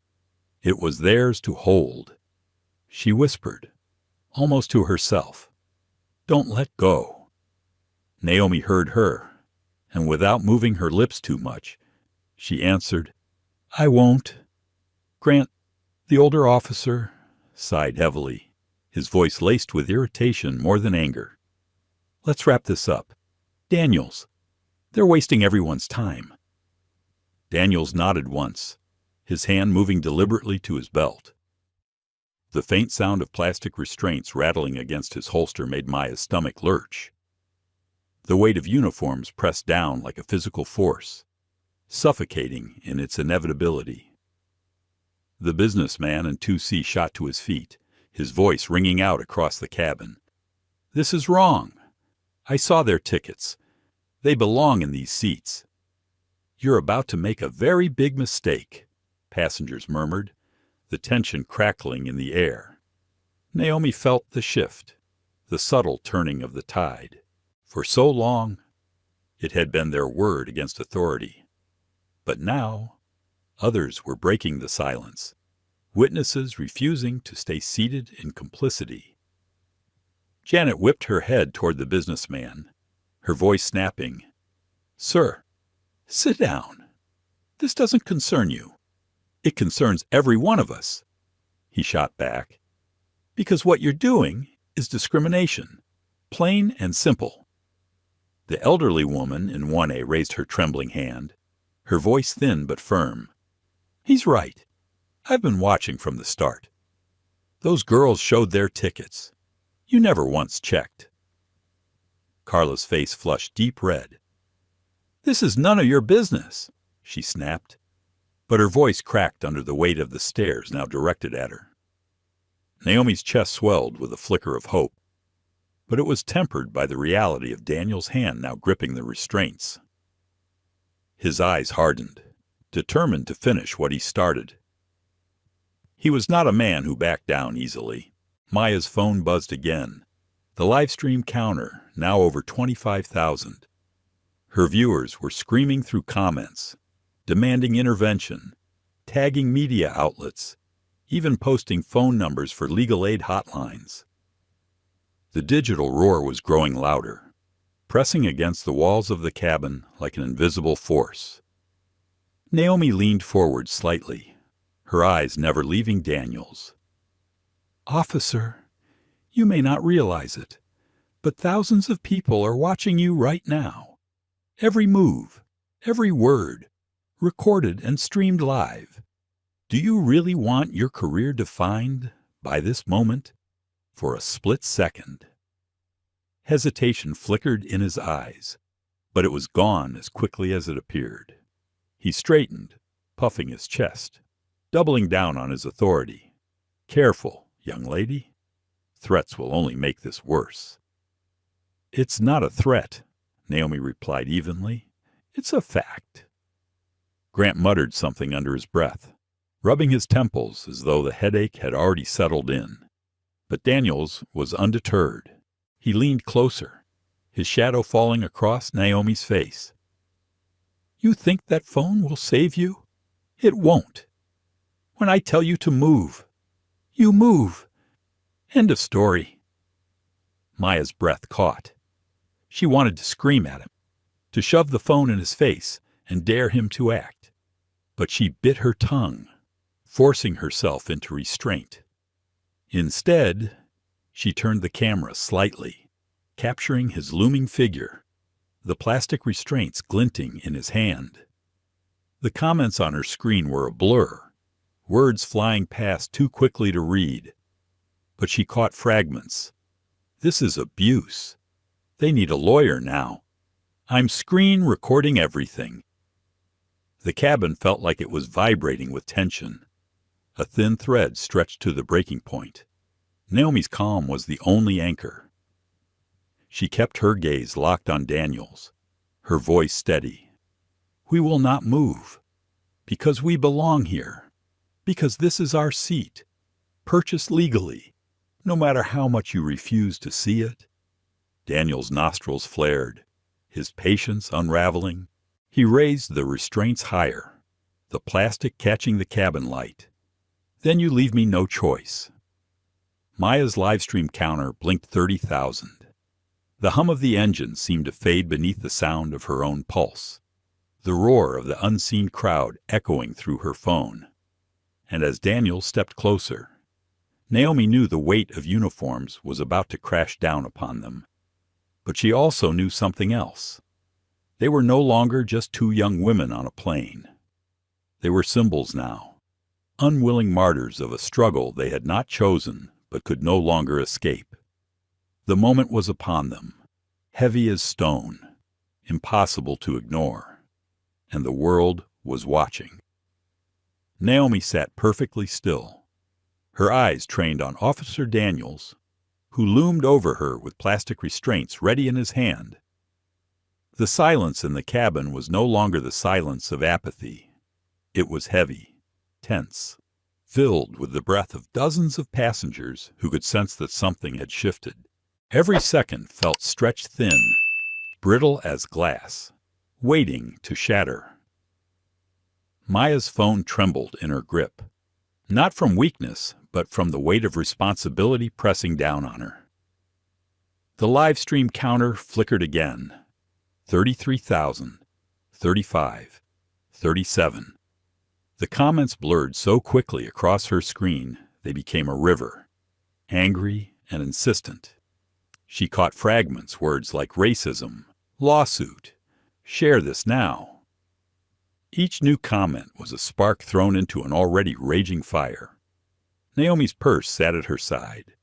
It was theirs to hold. She whispered, almost to herself, "Don't let go." Naomi heard her, and without moving her lips too much, she answered, "I won't." Grant, the older officer, sighed heavily, his voice laced with irritation more than anger. "Let's wrap this up. Daniels, they're wasting everyone's time. Daniels nodded once, his hand moving deliberately to his belt. The faint sound of plastic restraints rattling against his holster made Maya's stomach lurch. The weight of uniforms pressed down like a physical force, suffocating in its inevitability. The businessman in 2C shot to his feet, his voice ringing out across the cabin. "This is wrong. I saw their tickets. They belong in these seats." "You're about to make a very big mistake," passengers murmured, the tension crackling in the air. Naomi felt the shift, the subtle turning of the tide. For so long, it had been their word against authority. But now, others were breaking the silence, witnesses refusing to stay seated in complicity. Janet whipped her head toward the businessman, her voice snapping. "Sir, sit down. This doesn't concern you. It concerns every one of us," he shot back. "Because what you're doing is discrimination, plain and simple." The elderly woman in 1A raised her trembling hand, her voice thin but firm. "He's right. I've been watching from the start. Those girls showed their tickets. You never once checked." Carla's face flushed deep red. "This is none of your business," she snapped, but her voice cracked under the weight of the stares now directed at her. Naomi's chest swelled with a flicker of hope, but it was tempered by the reality of Daniel's hand now gripping the restraints. His eyes hardened, determined to finish what he started. He was not a man who backed down easily. Maya's phone buzzed again, the live stream counter now over 25,000. Her viewers were screaming through comments, demanding intervention, tagging media outlets, even posting phone numbers for legal aid hotlines. The digital roar was growing louder, pressing against the walls of the cabin like an invisible force. Naomi leaned forward slightly, her eyes never leaving Daniel's. "Officer, you may not realize it, but thousands of people are watching you right now. Every move, every word, recorded and streamed live. Do you really want your career defined by this moment for a split second?" Hesitation flickered in his eyes, but it was gone as quickly as it appeared. He straightened, puffing his chest, doubling down on his authority. "Careful, young lady. Threats will only make this worse." "It's not a threat," Naomi replied evenly. "It's a fact." Grant muttered something under his breath, rubbing his temples as though the headache had already settled in. But Daniels was undeterred. He leaned closer, his shadow falling across Naomi's face. "You think that phone will save you? It won't. When I tell you to move, you move. End of story." Maya's breath caught. She wanted to scream at him, to shove the phone in his face and dare him to act. But she bit her tongue, forcing herself into restraint. Instead, she turned the camera slightly, capturing his looming figure, the plastic restraints glinting in his hand. The comments on her screen were a blur, words flying past too quickly to read. But she caught fragments. "This is abuse. They need a lawyer now. I'm screen recording everything." The cabin felt like it was vibrating with tension. A thin thread stretched to the breaking point. Naomi's calm was the only anchor. She kept her gaze locked on Daniel's, her voice steady. "We will not move, because we belong here, because this is our seat, purchased legally, no matter how much you refuse to see it." Daniel's nostrils flared, his patience unraveling. He raised the restraints higher, the plastic catching the cabin light. "Then you leave me no choice." Maya's livestream counter blinked 30,000. The hum of the engine seemed to fade beneath the sound of her own pulse, the roar of the unseen crowd echoing through her phone. And as Daniel stepped closer, Naomi knew the weight of uniforms was about to crash down upon them. But she also knew something else. They were no longer just two young women on a plane. They were symbols now, unwilling martyrs of a struggle they had not chosen but could no longer escape. The moment was upon them, heavy as stone, impossible to ignore, and the world was watching. Naomi sat perfectly still, her eyes trained on Officer Daniels, who loomed over her with plastic restraints ready in his hand. The silence in the cabin was no longer the silence of apathy. It was heavy, tense, filled with the breath of dozens of passengers who could sense that something had shifted. Every second felt stretched thin, brittle as glass, waiting to shatter. Maya's phone trembled in her grip, not from weakness, but from the weight of responsibility pressing down on her. The live stream counter flickered again. 33,000, 35, 37. The comments blurred so quickly across her screen they became a river, angry and insistent. She caught fragments, words like racism, lawsuit, share this now. Each new comment was a spark thrown into an already raging fire. Naomi's purse sat at her side,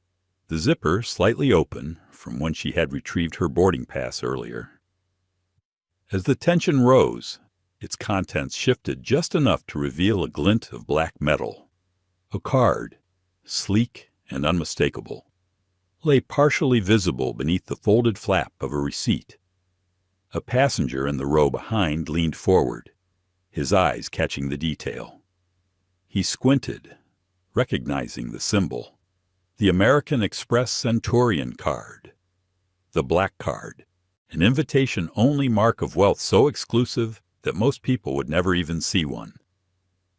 the zipper slightly open from when she had retrieved her boarding pass earlier. As the tension rose, its contents shifted just enough to reveal a glint of black metal. A card, sleek and unmistakable, lay partially visible beneath the folded flap of a receipt. A passenger in the row behind leaned forward, his eyes catching the detail. He squinted, recognizing the symbol, the American Express Centurion card. The black card, an invitation-only mark of wealth so exclusive that most people would never even see one.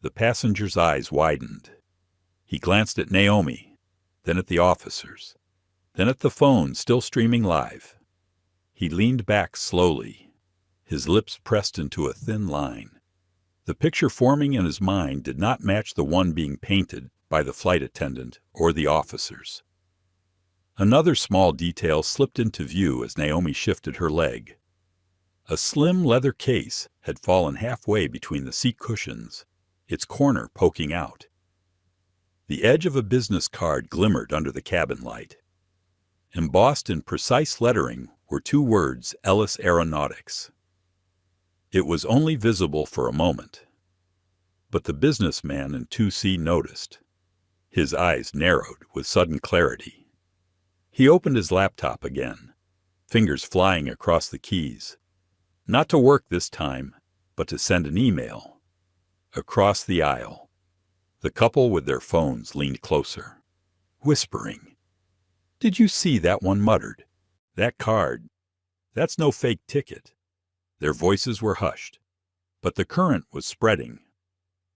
The passenger's eyes widened. He glanced at Naomi, then at the officers, then at the phone still streaming live. He leaned back slowly, his lips pressed into a thin line. The picture forming in his mind did not match the one being painted by the flight attendant or the officers. Another small detail slipped into view as Naomi shifted her leg. A slim leather case had fallen halfway between the seat cushions, its corner poking out. The edge of a business card glimmered under the cabin light. Embossed in precise lettering were two words, Ellis Aeronautics. It was only visible for a moment, but the businessman in 2C noticed. His eyes narrowed with sudden clarity. He opened his laptop again, fingers flying across the keys. Not to work this time, but to send an email. Across the aisle, the couple with their phones leaned closer, whispering. "Did you see that one?" muttered. "That card. That's no fake ticket." Their voices were hushed, but the current was spreading.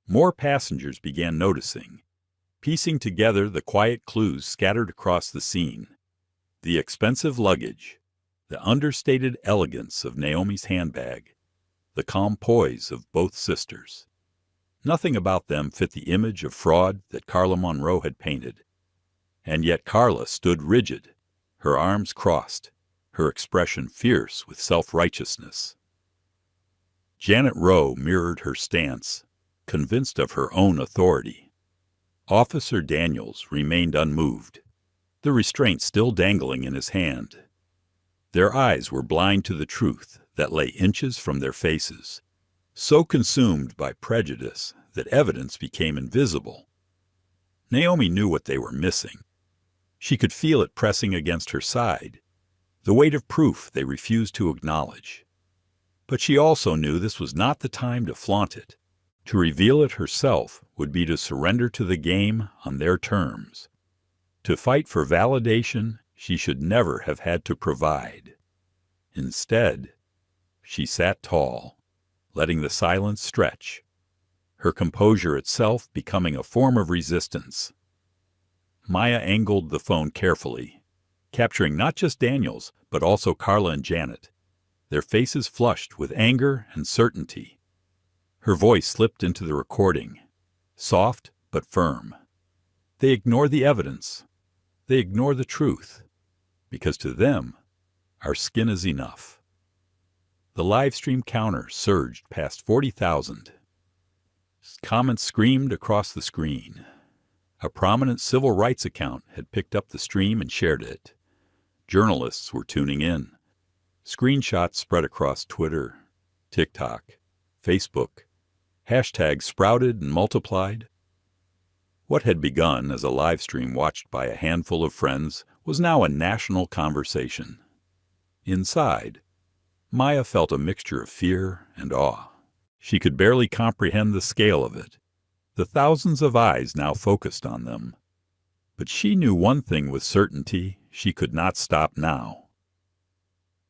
More passengers began noticing, piecing together the quiet clues scattered across the scene. The expensive luggage, the understated elegance of Naomi's handbag, the calm poise of both sisters. Nothing about them fit the image of fraud that Carla Monroe had painted. And yet Carla stood rigid, her arms crossed, her expression fierce with self-righteousness. Janet Rowe mirrored her stance, convinced of her own authority. Officer Daniels remained unmoved, the restraint still dangling in his hand. Their eyes were blind to the truth that lay inches from their faces, so consumed by prejudice that evidence became invisible. Naomi knew what they were missing. She could feel it pressing against her side, the weight of proof they refused to acknowledge. But she also knew this was not the time to flaunt it. To reveal it herself would be to surrender to the game on their terms. To fight for validation she should never have had to provide. Instead, she sat tall, letting the silence stretch, her composure itself becoming a form of resistance. Maya angled the phone carefully, capturing not just Daniels, but also Carla and Janet, their faces flushed with anger and certainty. Her voice slipped into the recording, soft but firm. They ignore the evidence. They ignore the truth, because to them, our skin is enough. The live stream counter surged past 40,000. Comments screamed across the screen. A prominent civil rights account had picked up the stream and shared it. Journalists were tuning in. Screenshots spread across Twitter, TikTok, Facebook. Hashtags sprouted and multiplied. What had begun as a live stream watched by a handful of friends was now a national conversation. Inside, Maya felt a mixture of fear and awe. She could barely comprehend the scale of it, the thousands of eyes now focused on them. But she knew one thing with certainty: she could not stop now.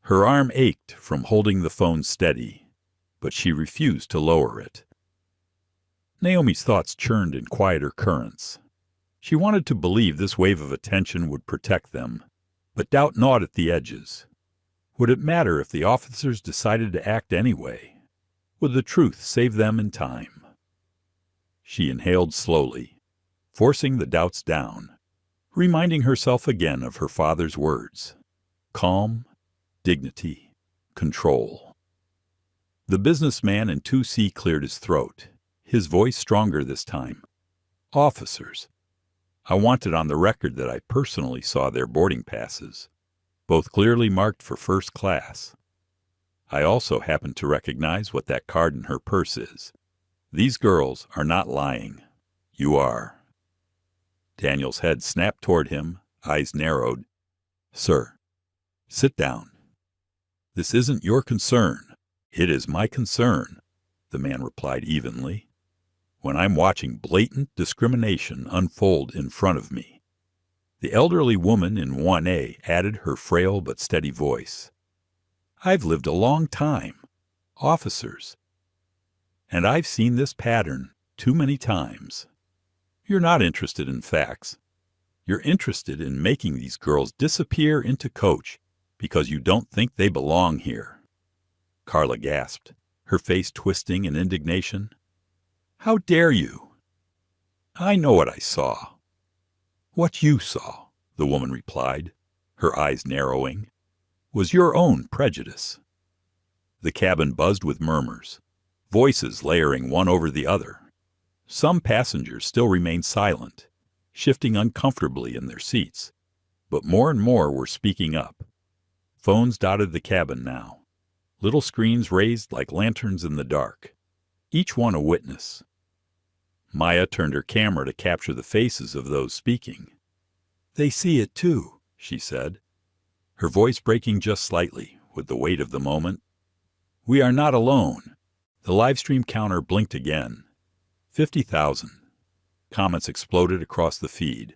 Her arm ached from holding the phone steady, but she refused to lower it. Naomi's thoughts churned in quieter currents. She wanted to believe this wave of attention would protect them, but doubt gnawed at the edges. Would it matter if the officers decided to act anyway? Would the truth save them in time? She inhaled slowly, forcing the doubts down, reminding herself again of her father's words: calm, dignity, control. The businessman in 2C cleared his throat, his voice stronger this time. Officers, I want it on the record that I personally saw their boarding passes, both clearly marked for first class. I also happen to recognize what that card in her purse is. These girls are not lying. You are. Daniel's head snapped toward him, eyes narrowed. Sir, sit down. This isn't your concern. It is my concern, the man replied evenly, when I'm watching blatant discrimination unfold in front of me. The elderly woman in 1A added her frail but steady voice. I've lived a long time. Officers. And I've seen this pattern too many times. You're not interested in facts. You're interested in making these girls disappear into coach because you don't think they belong here. Carla gasped, her face twisting in indignation. How dare you? I know what I saw. What you saw, the woman replied, her eyes narrowing, was your own prejudice. The cabin buzzed with murmurs, voices layering one over the other. Some passengers still remained silent, shifting uncomfortably in their seats, but more and more were speaking up. Phones dotted the cabin now, little screens raised like lanterns in the dark, each one a witness. Maya turned her camera to capture the faces of those speaking. They see it too, she said, her voice breaking just slightly with the weight of the moment. We are not alone. The live stream counter blinked again. 50,000. Comments exploded across the feed.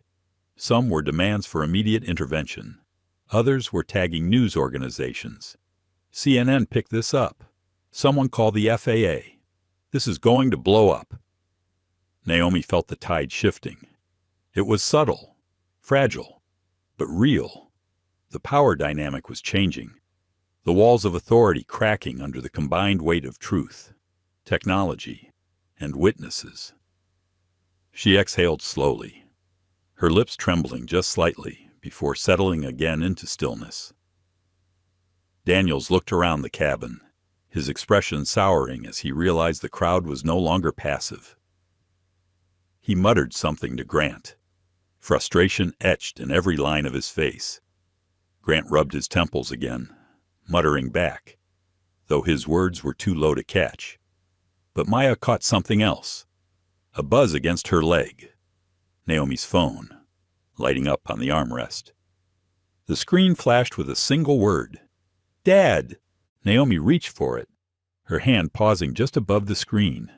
Some were demands for immediate intervention. Others were tagging news organizations. CNN picked this up. Someone called the FAA. This is going to blow up. Naomi felt the tide shifting. It was subtle, fragile, but real. The power dynamic was changing. The walls of authority cracking under the combined weight of truth, technology, and witnesses. She exhaled slowly, her lips trembling just slightly before settling again into stillness. Daniels looked around the cabin, his expression souring as he realized the crowd was no longer passive. He muttered something to Grant, frustration etched in every line of his face. Grant rubbed his temples again, muttering back, though his words were too low to catch. But Maya caught something else, a buzz against her leg. Naomi's phone, lighting up on the armrest. The screen flashed with a single word. Dad! Naomi reached for it, her hand pausing just above the screen.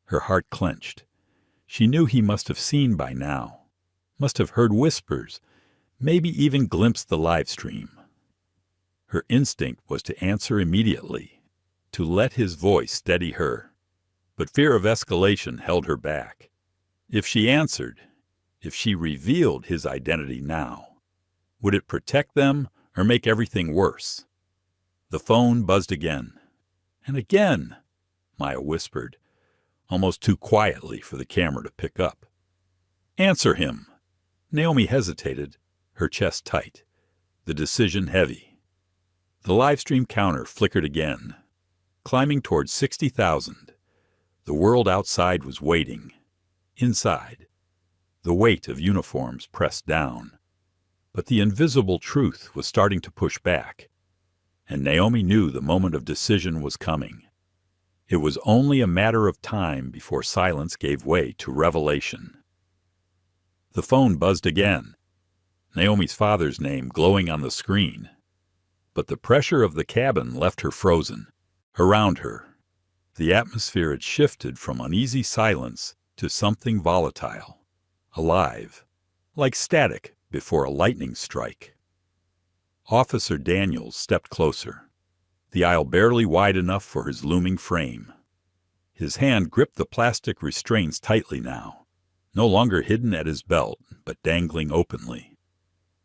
Her heart clenched. She knew he must have seen by now, must have heard whispers, maybe even glimpsed the live stream. Her instinct was to answer immediately, to let his voice steady her. But fear of escalation held her back. If she answered, if she revealed his identity now, would it protect them or make everything worse? The phone buzzed again. And again, Maya whispered, almost too quietly for the camera to pick up. Answer him. Naomi hesitated, her chest tight, the decision heavy. The live stream counter flickered again, climbing towards 60,000. The world outside was waiting. Inside, the weight of uniforms pressed down. But the invisible truth was starting to push back, and Naomi knew the moment of decision was coming. It was only a matter of time before silence gave way to revelation. The phone buzzed again, Naomi's father's name glowing on the screen. But the pressure of the cabin left her frozen. Around her, the atmosphere had shifted from uneasy silence to something volatile, alive, like static before a lightning strike. Officer Daniels stepped closer, the aisle barely wide enough for his looming frame. His hand gripped the plastic restraints tightly now, no longer hidden at his belt, but dangling openly.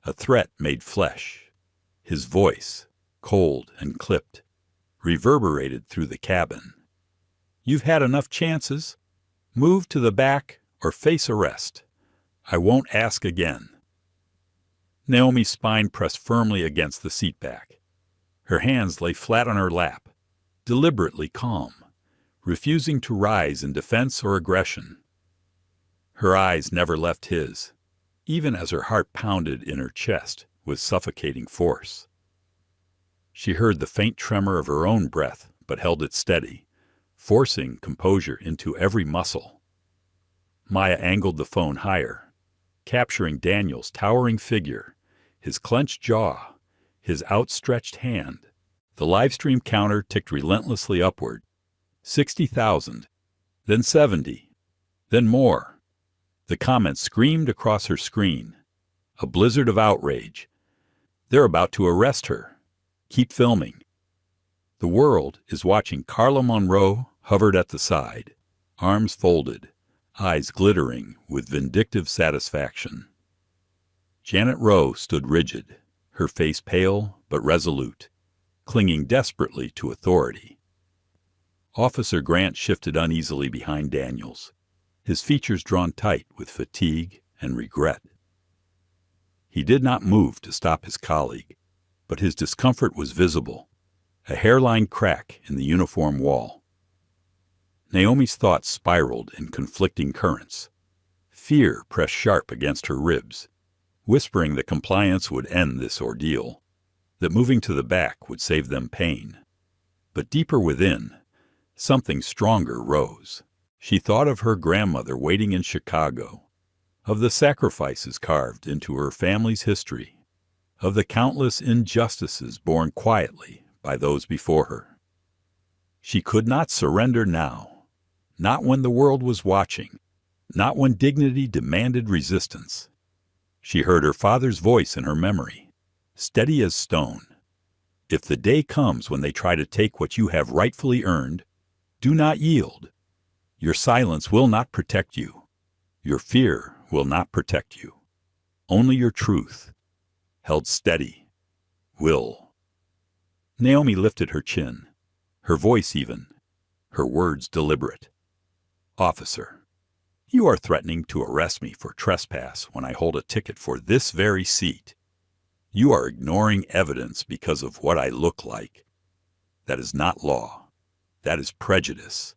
A threat made flesh. His voice, cold and clipped, reverberated through the cabin. "You've had enough chances. Move to the back or face arrest. I won't ask again." Naomi's spine pressed firmly against the seat back. Her hands lay flat on her lap, deliberately calm, refusing to rise in defense or aggression. Her eyes never left his, even as her heart pounded in her chest with suffocating force. She heard the faint tremor of her own breath, but held it steady, forcing composure into every muscle. Maya angled the phone higher, capturing Daniel's towering figure, his clenched jaw, his outstretched hand. The livestream counter ticked relentlessly upward. 60,000, then 70, then more. The comments screamed across her screen, a blizzard of outrage. "They're about to arrest her. Keep filming." The world is watching. Carla Monroe hovered at the side, arms folded, eyes glittering with vindictive satisfaction. Janet Rowe stood rigid, her face pale but resolute, clinging desperately to authority. Officer Grant shifted uneasily behind Daniels, his features drawn tight with fatigue and regret. He did not move to stop his colleague, but his discomfort was visible, a hairline crack in the uniform wall. Naomi's thoughts spiraled in conflicting currents. Fear pressed sharp against her ribs, whispering that compliance would end this ordeal, that moving to the back would save them pain. But deeper within, something stronger rose. She thought of her grandmother waiting in Chicago, of the sacrifices carved into her family's history, of the countless injustices borne quietly by those before her. She could not surrender now, not when the world was watching, not when dignity demanded resistance. She heard her father's voice in her memory, steady as stone. "If the day comes when they try to take what you have rightfully earned, do not yield. Your silence will not protect you. Your fear will not protect you. Only your truth, held steady, will." Naomi lifted her chin, her voice even, her words deliberate. "Officer, you are threatening to arrest me for trespass when I hold a ticket for this very seat. You are ignoring evidence because of what I look like. That is not law. That is prejudice."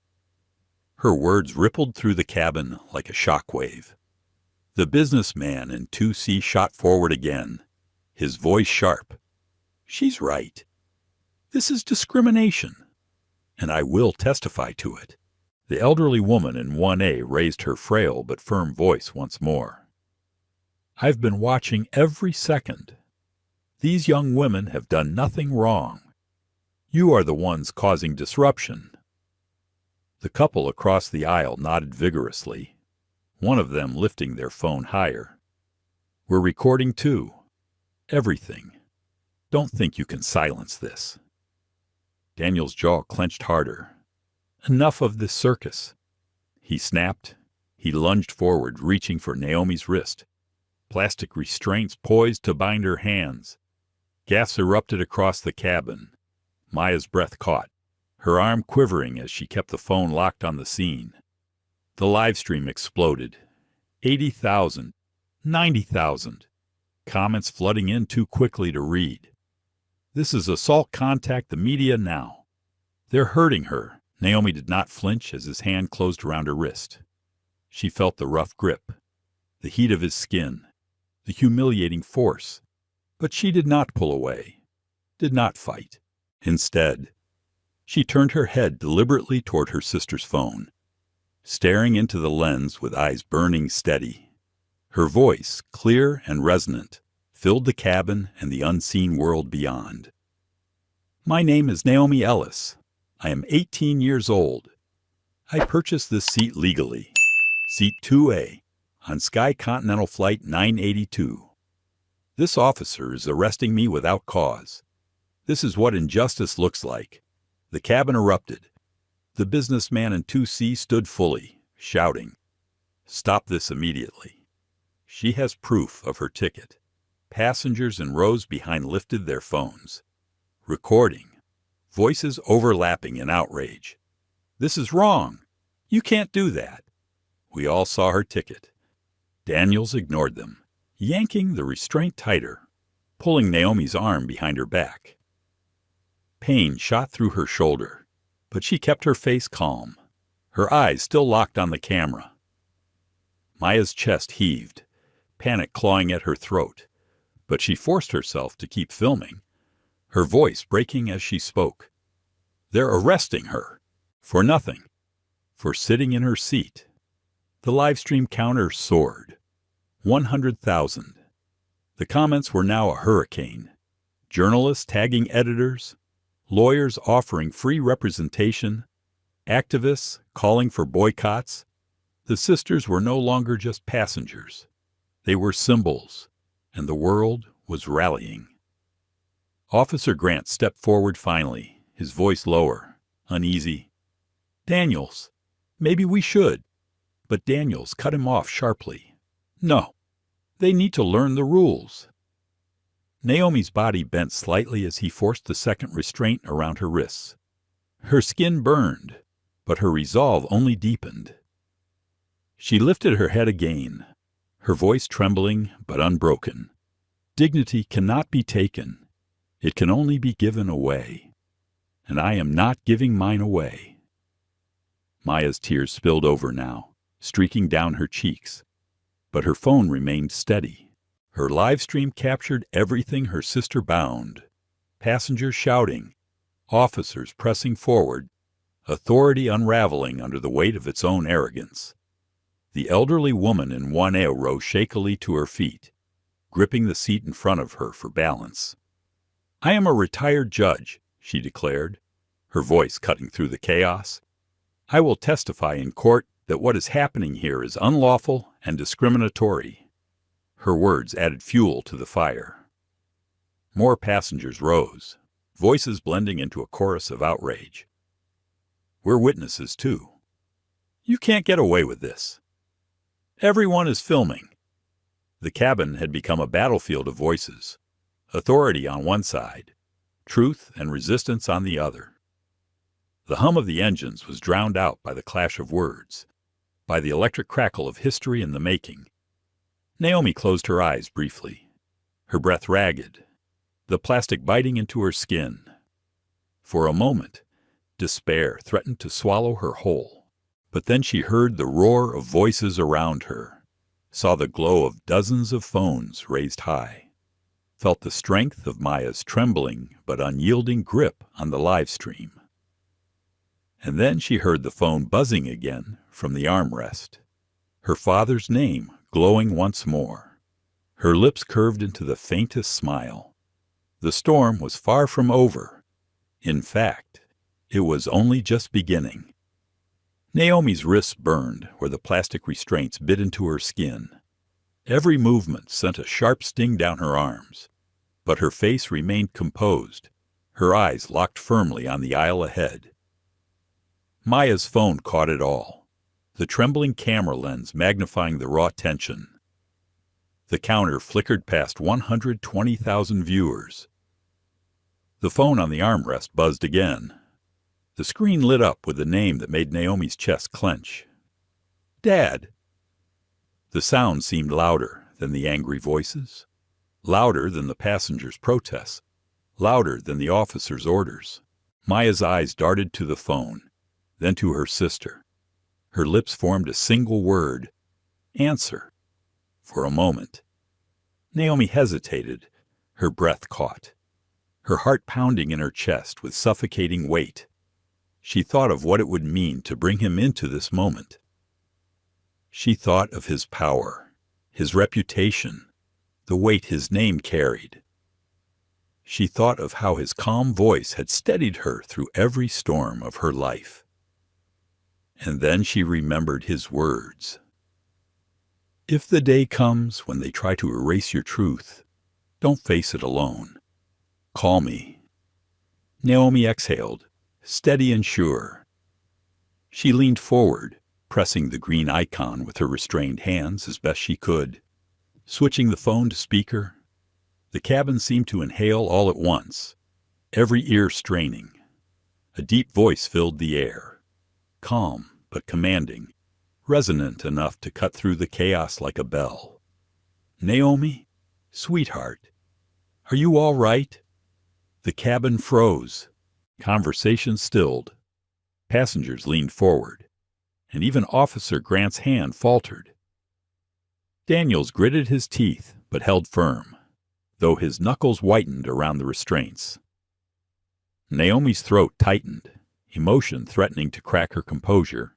Her words rippled through the cabin like a shockwave. The businessman in 2C shot forward again, his voice sharp. "She's right. This is discrimination, and I will testify to it." The elderly woman in 1A raised her frail but firm voice once more. "I've been watching every second. These young women have done nothing wrong. You are the ones causing disruption." The couple across the aisle nodded vigorously, one of them lifting their phone higher. "We're recording too. Everything. Don't think you can silence this." Daniel's jaw clenched harder. "Enough of this circus." He snapped. He lunged forward, reaching for Naomi's wrist. Plastic restraints poised to bind her hands. Gas erupted across the cabin. Maya's breath caught, her arm quivering as she kept the phone locked on the scene. The live stream exploded. 80,000, 90,000. Comments flooding in too quickly to read. "This is assault. Contact the media now. They're hurting her, Naomi did not flinch as his hand closed around her wrist. She felt the rough grip, the heat of his skin, the humiliating force, but she did not pull away, did not fight. Instead, she turned her head deliberately toward her sister's phone, staring into the lens with eyes burning steady. Her voice, clear and resonant, filled the cabin and the unseen world beyond. "My name is Naomi Ellis. I am 18 years old. I purchased this seat legally, Seat 2A, on Sky Continental Flight 982. This officer is arresting me without cause. This is what injustice looks like." The cabin erupted. The businessman in 2C stood fully, shouting, "Stop this immediately." She has proof of her ticket. Passengers in rows behind lifted their phones, recording, voices overlapping in outrage. "This is wrong. You can't do that." We all saw her ticket. Daniels ignored them, yanking the restraint tighter, pulling Naomi's arm behind her back. Pain shot through her shoulder, but she kept her face calm, her eyes still locked on the camera. Maya's chest heaved, panic clawing at her throat, but she forced herself to keep filming, her voice breaking as she spoke. "They're arresting her. For nothing. For sitting in her seat." The livestream counter soared. 100,000. The comments were now a hurricane. Journalists tagging editors, lawyers offering free representation, activists calling for boycotts. The sisters were no longer just passengers. They were symbols, and the world was rallying. Officer Grant stepped forward finally, his voice lower, uneasy. "Daniels, maybe we should." But Daniels cut him off sharply. "No, they need to learn the rules." Naomi's body bent slightly as he forced the second restraint around her wrists. Her skin burned, but her resolve only deepened. She lifted her head again, her voice trembling but unbroken. "Dignity cannot be taken. It can only be given away. And I am not giving mine away." Maya's tears spilled over now, streaking down her cheeks, but her phone remained steady. Her live stream captured everything her sister bound. Passengers shouting, officers pressing forward, authority unraveling under the weight of its own arrogance. The elderly woman in 1A rose shakily to her feet, gripping the seat in front of her for balance. "I am a retired judge," she declared, her voice cutting through the chaos. "I will testify in court that what is happening here is unlawful and discriminatory." Her words added fuel to the fire. More passengers rose, voices blending into a chorus of outrage. "We're witnesses, too. You can't get away with this. Everyone is filming." The cabin had become a battlefield of voices, authority on one side, truth and resistance on the other. The hum of the engines was drowned out by the clash of words, by the electric crackle of history in the making. Naomi closed her eyes briefly, her breath ragged, the plastic biting into her skin. For a moment, despair threatened to swallow her whole. But then she heard the roar of voices around her, saw the glow of dozens of phones raised high, felt the strength of Maya's trembling but unyielding grip on the live stream. And then she heard the phone buzzing again from the armrest, her father's name glowing once more. Her lips curved into the faintest smile. The storm was far from over. In fact, it was only just beginning. Naomi's wrists burned where the plastic restraints bit into her skin. Every movement sent a sharp sting down her arms, but her face remained composed, her eyes locked firmly on the aisle ahead. Maya's phone caught it all, the trembling camera lens magnifying the raw tension. The counter flickered past 120,000 viewers. The phone on the armrest buzzed again. The screen lit up with the name that made Naomi's chest clench. "Dad!" The sound seemed louder than the angry voices, louder than the passengers' protests, louder than the officers' orders. Maya's eyes darted to the phone, then to her sister. Her lips formed a single word, answer. For a moment, Naomi hesitated, her breath caught, her heart pounding in her chest with suffocating weight. She thought of what it would mean to bring him into this moment. She thought of his power, his reputation, the weight his name carried. She thought of how his calm voice had steadied her through every storm of her life. And then she remembered his words. If the day comes when they try to erase your truth, don't face it alone. Call me. Naomi exhaled, steady and sure. She leaned forward, pressing the green icon with her restrained hands as best she could. Switching the phone to speaker, the cabin seemed to inhale all at once, every ear straining. A deep voice filled the air, calm but commanding, resonant enough to cut through the chaos like a bell. Naomi, sweetheart, are you all right? The cabin froze. Conversation stilled. Passengers leaned forward, and even Officer Grant's hand faltered. Daniels gritted his teeth but held firm, though his knuckles whitened around the restraints. Naomi's throat tightened, emotion threatening to crack her composure,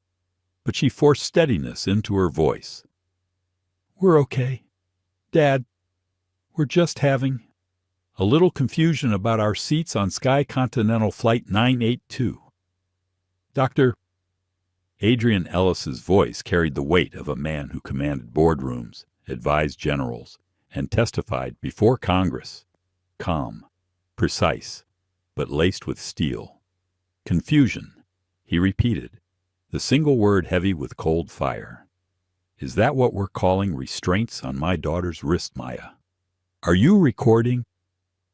but she forced steadiness into her voice. We're okay. Dad, we're just having a little confusion about our seats on Sky Continental Flight 982. Dr. Adrian Ellis's voice carried the weight of a man who commanded boardrooms, advised generals, and testified before Congress. Calm, precise, but laced with steel. Confusion, he repeated, the single word heavy with cold fire. Is that what we're calling restraints on my daughter's wrist, Maya? Are you recording?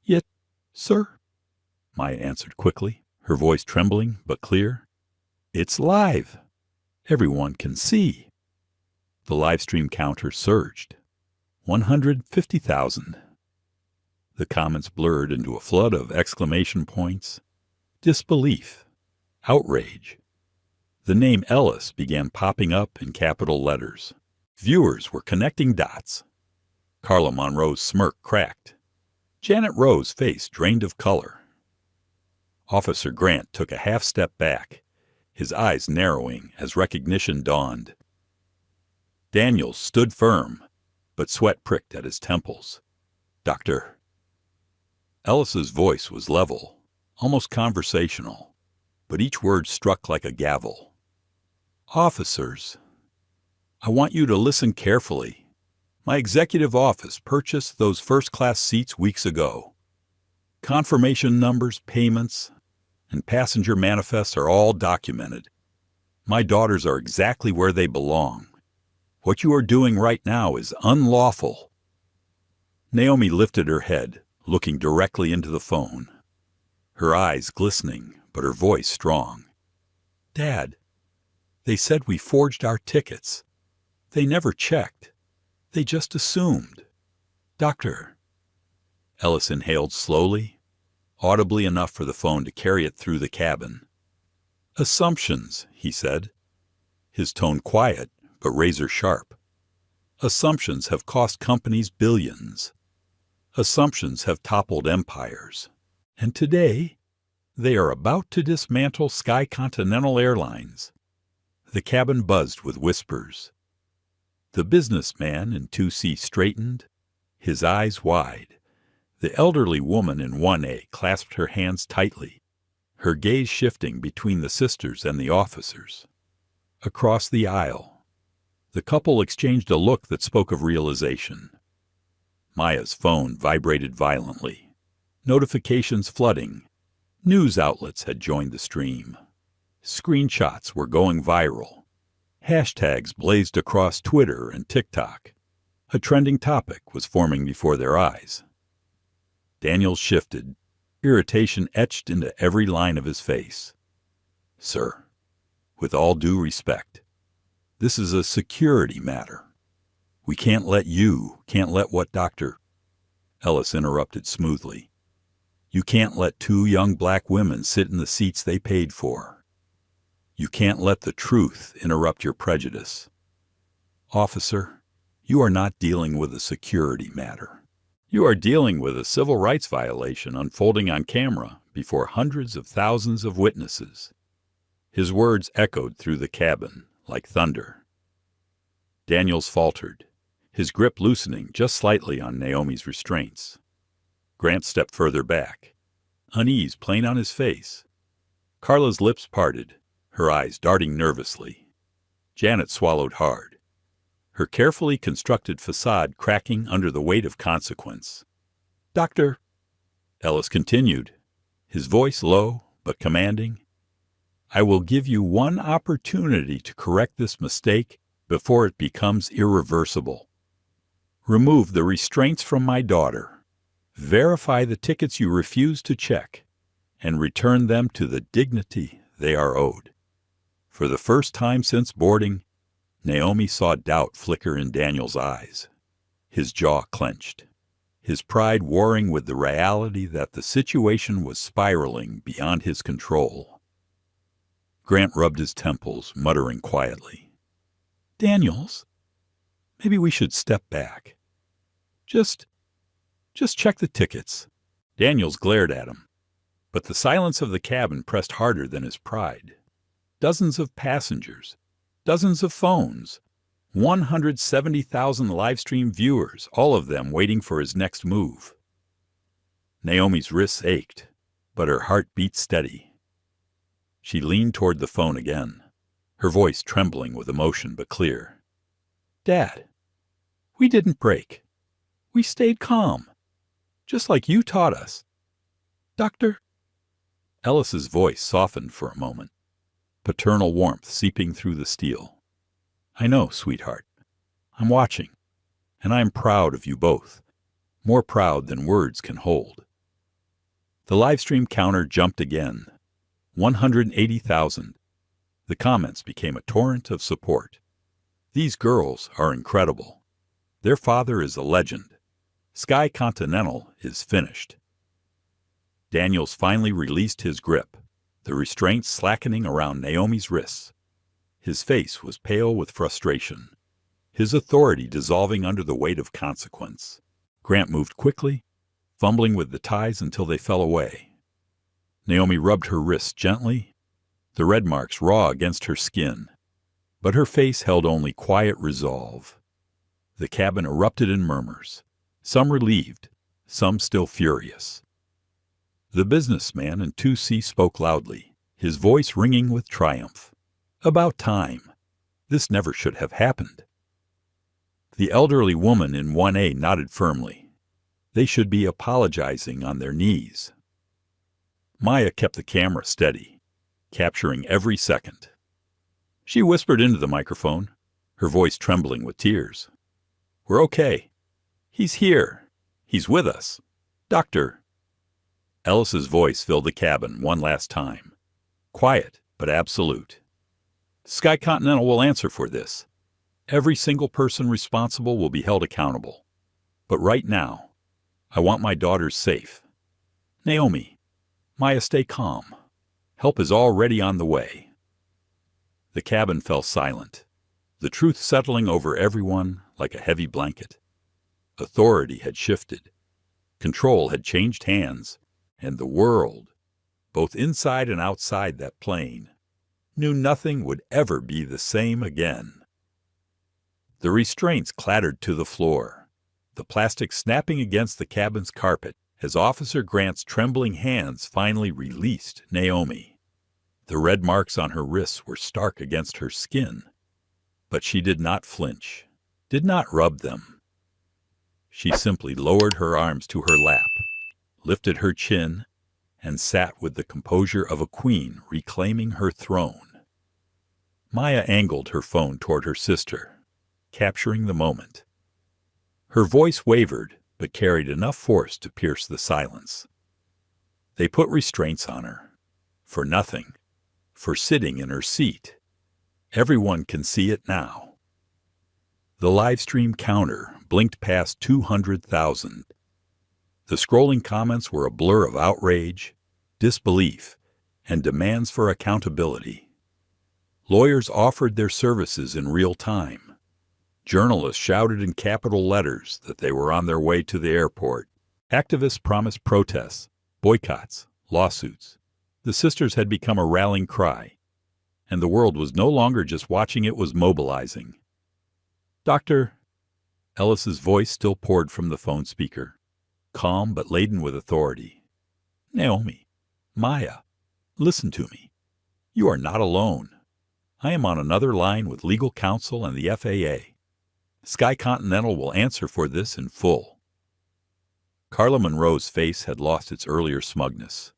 Yet, sir, Maya answered quickly, her voice trembling but clear. It's live. Everyone can see. The live stream counter surged. 150,000. The comments blurred into a flood of exclamation points, disbelief, outrage. The name Ellis began popping up in capital letters. Viewers were connecting dots. Carla Monroe's smirk cracked. Janet Rowe's face drained of color. Officer Grant took a half step back, his eyes narrowing as recognition dawned. Daniels stood firm, but sweat pricked at his temples. Doctor. Ellis's voice was level, almost conversational, but each word struck like a gavel. Officers, I want you to listen carefully. My executive office purchased those first-class seats weeks ago. Confirmation numbers, payments, and passenger manifests are all documented. My daughters are exactly where they belong. What you are doing right now is unlawful. Naomi lifted her head, looking directly into the phone. Her eyes glistening, but her voice strong. Dad, they said we forged our tickets. They never checked. They just assumed. Doctor. Ellis inhaled slowly, audibly enough for the phone to carry it through the cabin. Assumptions, he said, his tone quiet but razor sharp. Assumptions have cost companies billions. Assumptions have toppled empires. And today, they are about to dismantle Sky Continental Airlines. The cabin buzzed with whispers. The businessman in 2C straightened, his eyes wide. The elderly woman in 1A clasped her hands tightly, her gaze shifting between the sisters and the officers. Across the aisle, the couple exchanged a look that spoke of realization. Maya's phone vibrated violently, notifications flooding. News outlets had joined the stream. Screenshots were going viral. Hashtags blazed across Twitter and TikTok. A trending topic was forming before their eyes. Daniels shifted, irritation etched into every line of his face. Sir, with all due respect, this is a security matter. We can't let what Dr. Ellis interrupted smoothly. You can't let two young black women sit in the seats they paid for. You can't let the truth interrupt your prejudice. Officer, you are not dealing with a security matter. You are dealing with a civil rights violation unfolding on camera before hundreds of thousands of witnesses. His words echoed through the cabin like thunder. Daniels faltered, his grip loosening just slightly on Naomi's restraints. Grant stepped further back, unease plain on his face. Carla's lips parted, her eyes darting nervously. Janet swallowed hard, her carefully constructed facade cracking under the weight of consequence. "Doctor," Ellis continued, his voice low but commanding, "I will give you one opportunity to correct this mistake before it becomes irreversible. Remove the restraints from my daughter, verify the tickets you refuse to check, and return them to the dignity they are owed." For the first time since boarding, Naomi saw doubt flicker in Daniel's eyes. His jaw clenched, his pride warring with the reality that the situation was spiraling beyond his control. Grant rubbed his temples, muttering quietly, "Daniels, maybe we should step back. Just check the tickets." Daniels glared at him, but the silence of the cabin pressed harder than his pride. Dozens of passengers, dozens of phones, 170,000 live-stream viewers, all of them waiting for his next move. Naomi's wrists ached, but her heart beat steady. She leaned toward the phone again, her voice trembling with emotion but clear. "Dad, we didn't break. We stayed calm, just like you taught us. Doctor?" Ellis's voice softened for a moment, paternal warmth seeping through the steel. "I know, sweetheart. I'm watching, and I'm proud of you both, more proud than words can hold." The livestream counter jumped again, 180,000. The comments became a torrent of support. "These girls are incredible. Their father is a legend. Sky Continental is finished." Daniels finally released his grip, the restraints slackening around Naomi's wrists. His face was pale with frustration, his authority dissolving under the weight of consequence. Grant moved quickly, fumbling with the ties until they fell away. Naomi rubbed her wrists gently, the red marks raw against her skin, but her face held only quiet resolve. The cabin erupted in murmurs, some relieved, some still furious. The businessman in 2C spoke loudly, his voice ringing with triumph. "About time. This never should have happened." The elderly woman in 1A nodded firmly. They should be apologizing on their knees. Maya kept the camera steady, capturing every second. She whispered into the microphone, her voice trembling with tears. "We're okay. He's here. He's with us. Doctor." Ellis's voice filled the cabin one last time, quiet but absolute. "Sky Continental will answer for this. Every single person responsible will be held accountable. But right now, I want my daughters safe. Naomi, Maya, stay calm. Help is already on the way." The cabin fell silent, the truth settling over everyone like a heavy blanket. Authority had shifted. Control had changed hands, and the world, both inside and outside that plane, knew nothing would ever be the same again. The restraints clattered to the floor, the plastic snapping against the cabin's carpet as Officer Grant's trembling hands finally released Naomi. The red marks on her wrists were stark against her skin, but she did not flinch, did not rub them. She simply lowered her arms to her lap, lifted her chin, and sat with the composure of a queen reclaiming her throne. Maya angled her phone toward her sister, capturing the moment. Her voice wavered, but carried enough force to pierce the silence. They put restraints on her. For nothing. For sitting in her seat. Everyone can see it now. The livestream counter blinked past 200,000. The scrolling comments were a blur of outrage, disbelief, and demands for accountability. Lawyers offered their services in real time. Journalists shouted in capital letters that they were on their way to the airport. Activists promised protests, boycotts, lawsuits. The sisters had become a rallying cry, and the world was no longer just watching, it was mobilizing. "Doctor," Ellis's voice still poured from the phone speaker, calm but laden with authority. "Naomi, Maya, listen to me. You are not alone. I am on another line with legal counsel and the FAA. Sky Continental will answer for this in full." Carla Monroe's face had lost its earlier smugness.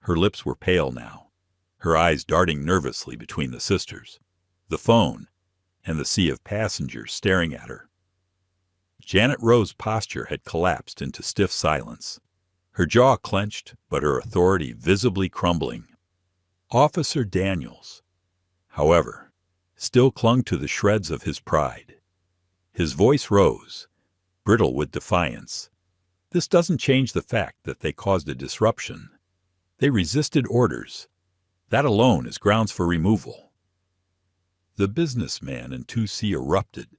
Her lips were pale now, her eyes darting nervously between the sisters, the phone, and the sea of passengers staring at her. Janet Rowe's posture had collapsed into stiff silence, her jaw clenched, but her authority visibly crumbling. Officer Daniels, however, still clung to the shreds of his pride. His voice rose, brittle with defiance. "This doesn't change the fact that they caused a disruption. They resisted orders. That alone is grounds for removal." The businessman in 2C erupted,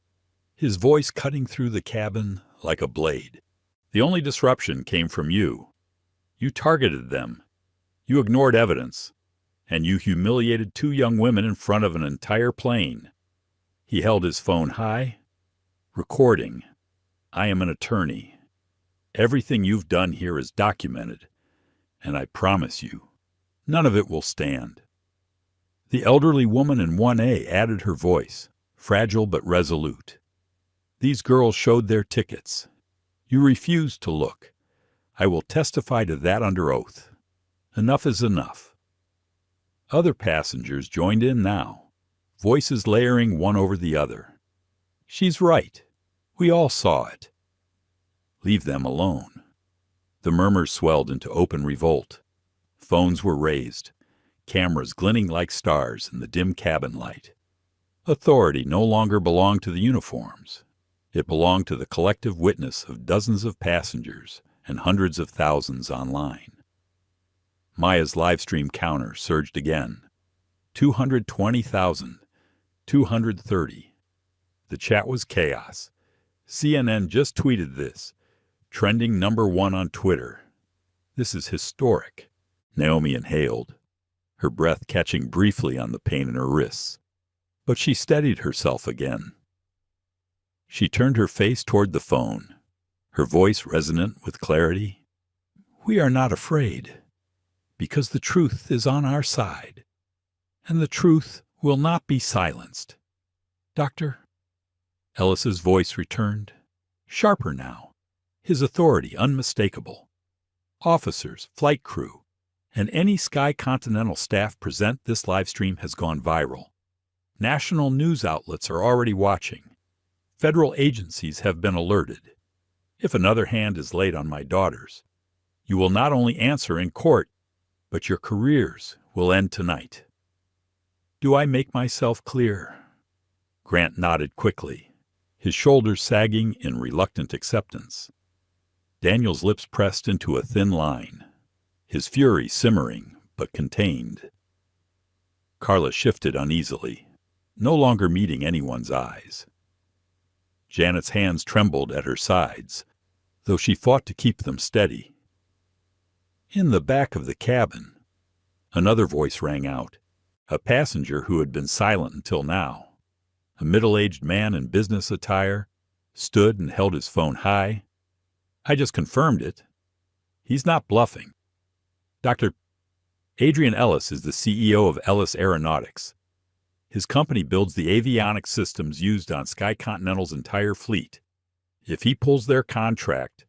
his voice cutting through the cabin like a blade. "The only disruption came from you. You targeted them. You ignored evidence. And you humiliated 2 young women in front of an entire plane." He held his phone high. "Recording. I am an attorney. Everything you've done here is documented. And I promise you, none of it will stand." The elderly woman in 1A added her voice, fragile but resolute. "These girls showed their tickets. You refused to look. I will testify to that under oath. Enough is enough." Other passengers joined in now, voices layering one over the other. "She's right. We all saw it." "Leave them alone." The murmurs swelled into open revolt. Phones were raised, cameras glinting like stars in the dim cabin light. Authority no longer belonged to the uniforms. It belonged to the collective witness of dozens of passengers and hundreds of thousands online. Maya's live stream counter surged again. 220,000, 230. The chat was chaos. CNN just tweeted this, trending #1 on Twitter. "This is historic," Naomi inhaled, her breath catching briefly on the pain in her wrists. But she steadied herself again. She turned her face toward the phone, her voice resonant with clarity. "We are not afraid, because the truth is on our side, and the truth will not be silenced. Doctor?" Ellis's voice returned, sharper now, his authority unmistakable. "Officers, flight crew, and any Sky Continental staff present, this live stream has gone viral. National news outlets are already watching. Federal agencies have been alerted. If another hand is laid on my daughters, you will not only answer in court, but your careers will end tonight." "Do I make myself clear?" Grant nodded quickly, his shoulders sagging in reluctant acceptance. Daniel's lips pressed into a thin line, his fury simmering but contained. Carla shifted uneasily, no longer meeting anyone's eyes. Janet's hands trembled at her sides, though she fought to keep them steady. In the back of the cabin, another voice rang out, a passenger who had been silent until now. A middle-aged man in business attire stood and held his phone high. "I just confirmed it. He's not bluffing. Dr. Adrian Ellis is the CEO of Ellis Aeronautics. His company builds the avionics systems used on Sky Continental's entire fleet. If he pulls their contract,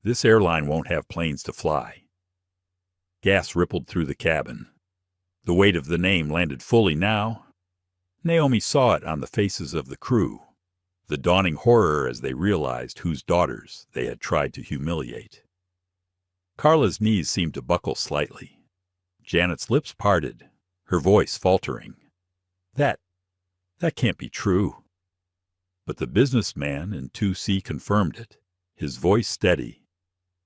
this airline won't have planes to fly." Gas rippled through the cabin. The weight of the name landed fully now. Naomi saw it on the faces of the crew, the dawning horror as they realized whose daughters they had tried to humiliate. Carla's knees seemed to buckle slightly. Janet's lips parted, her voice faltering. That can't be true." But the businessman in 2C confirmed it, his voice steady.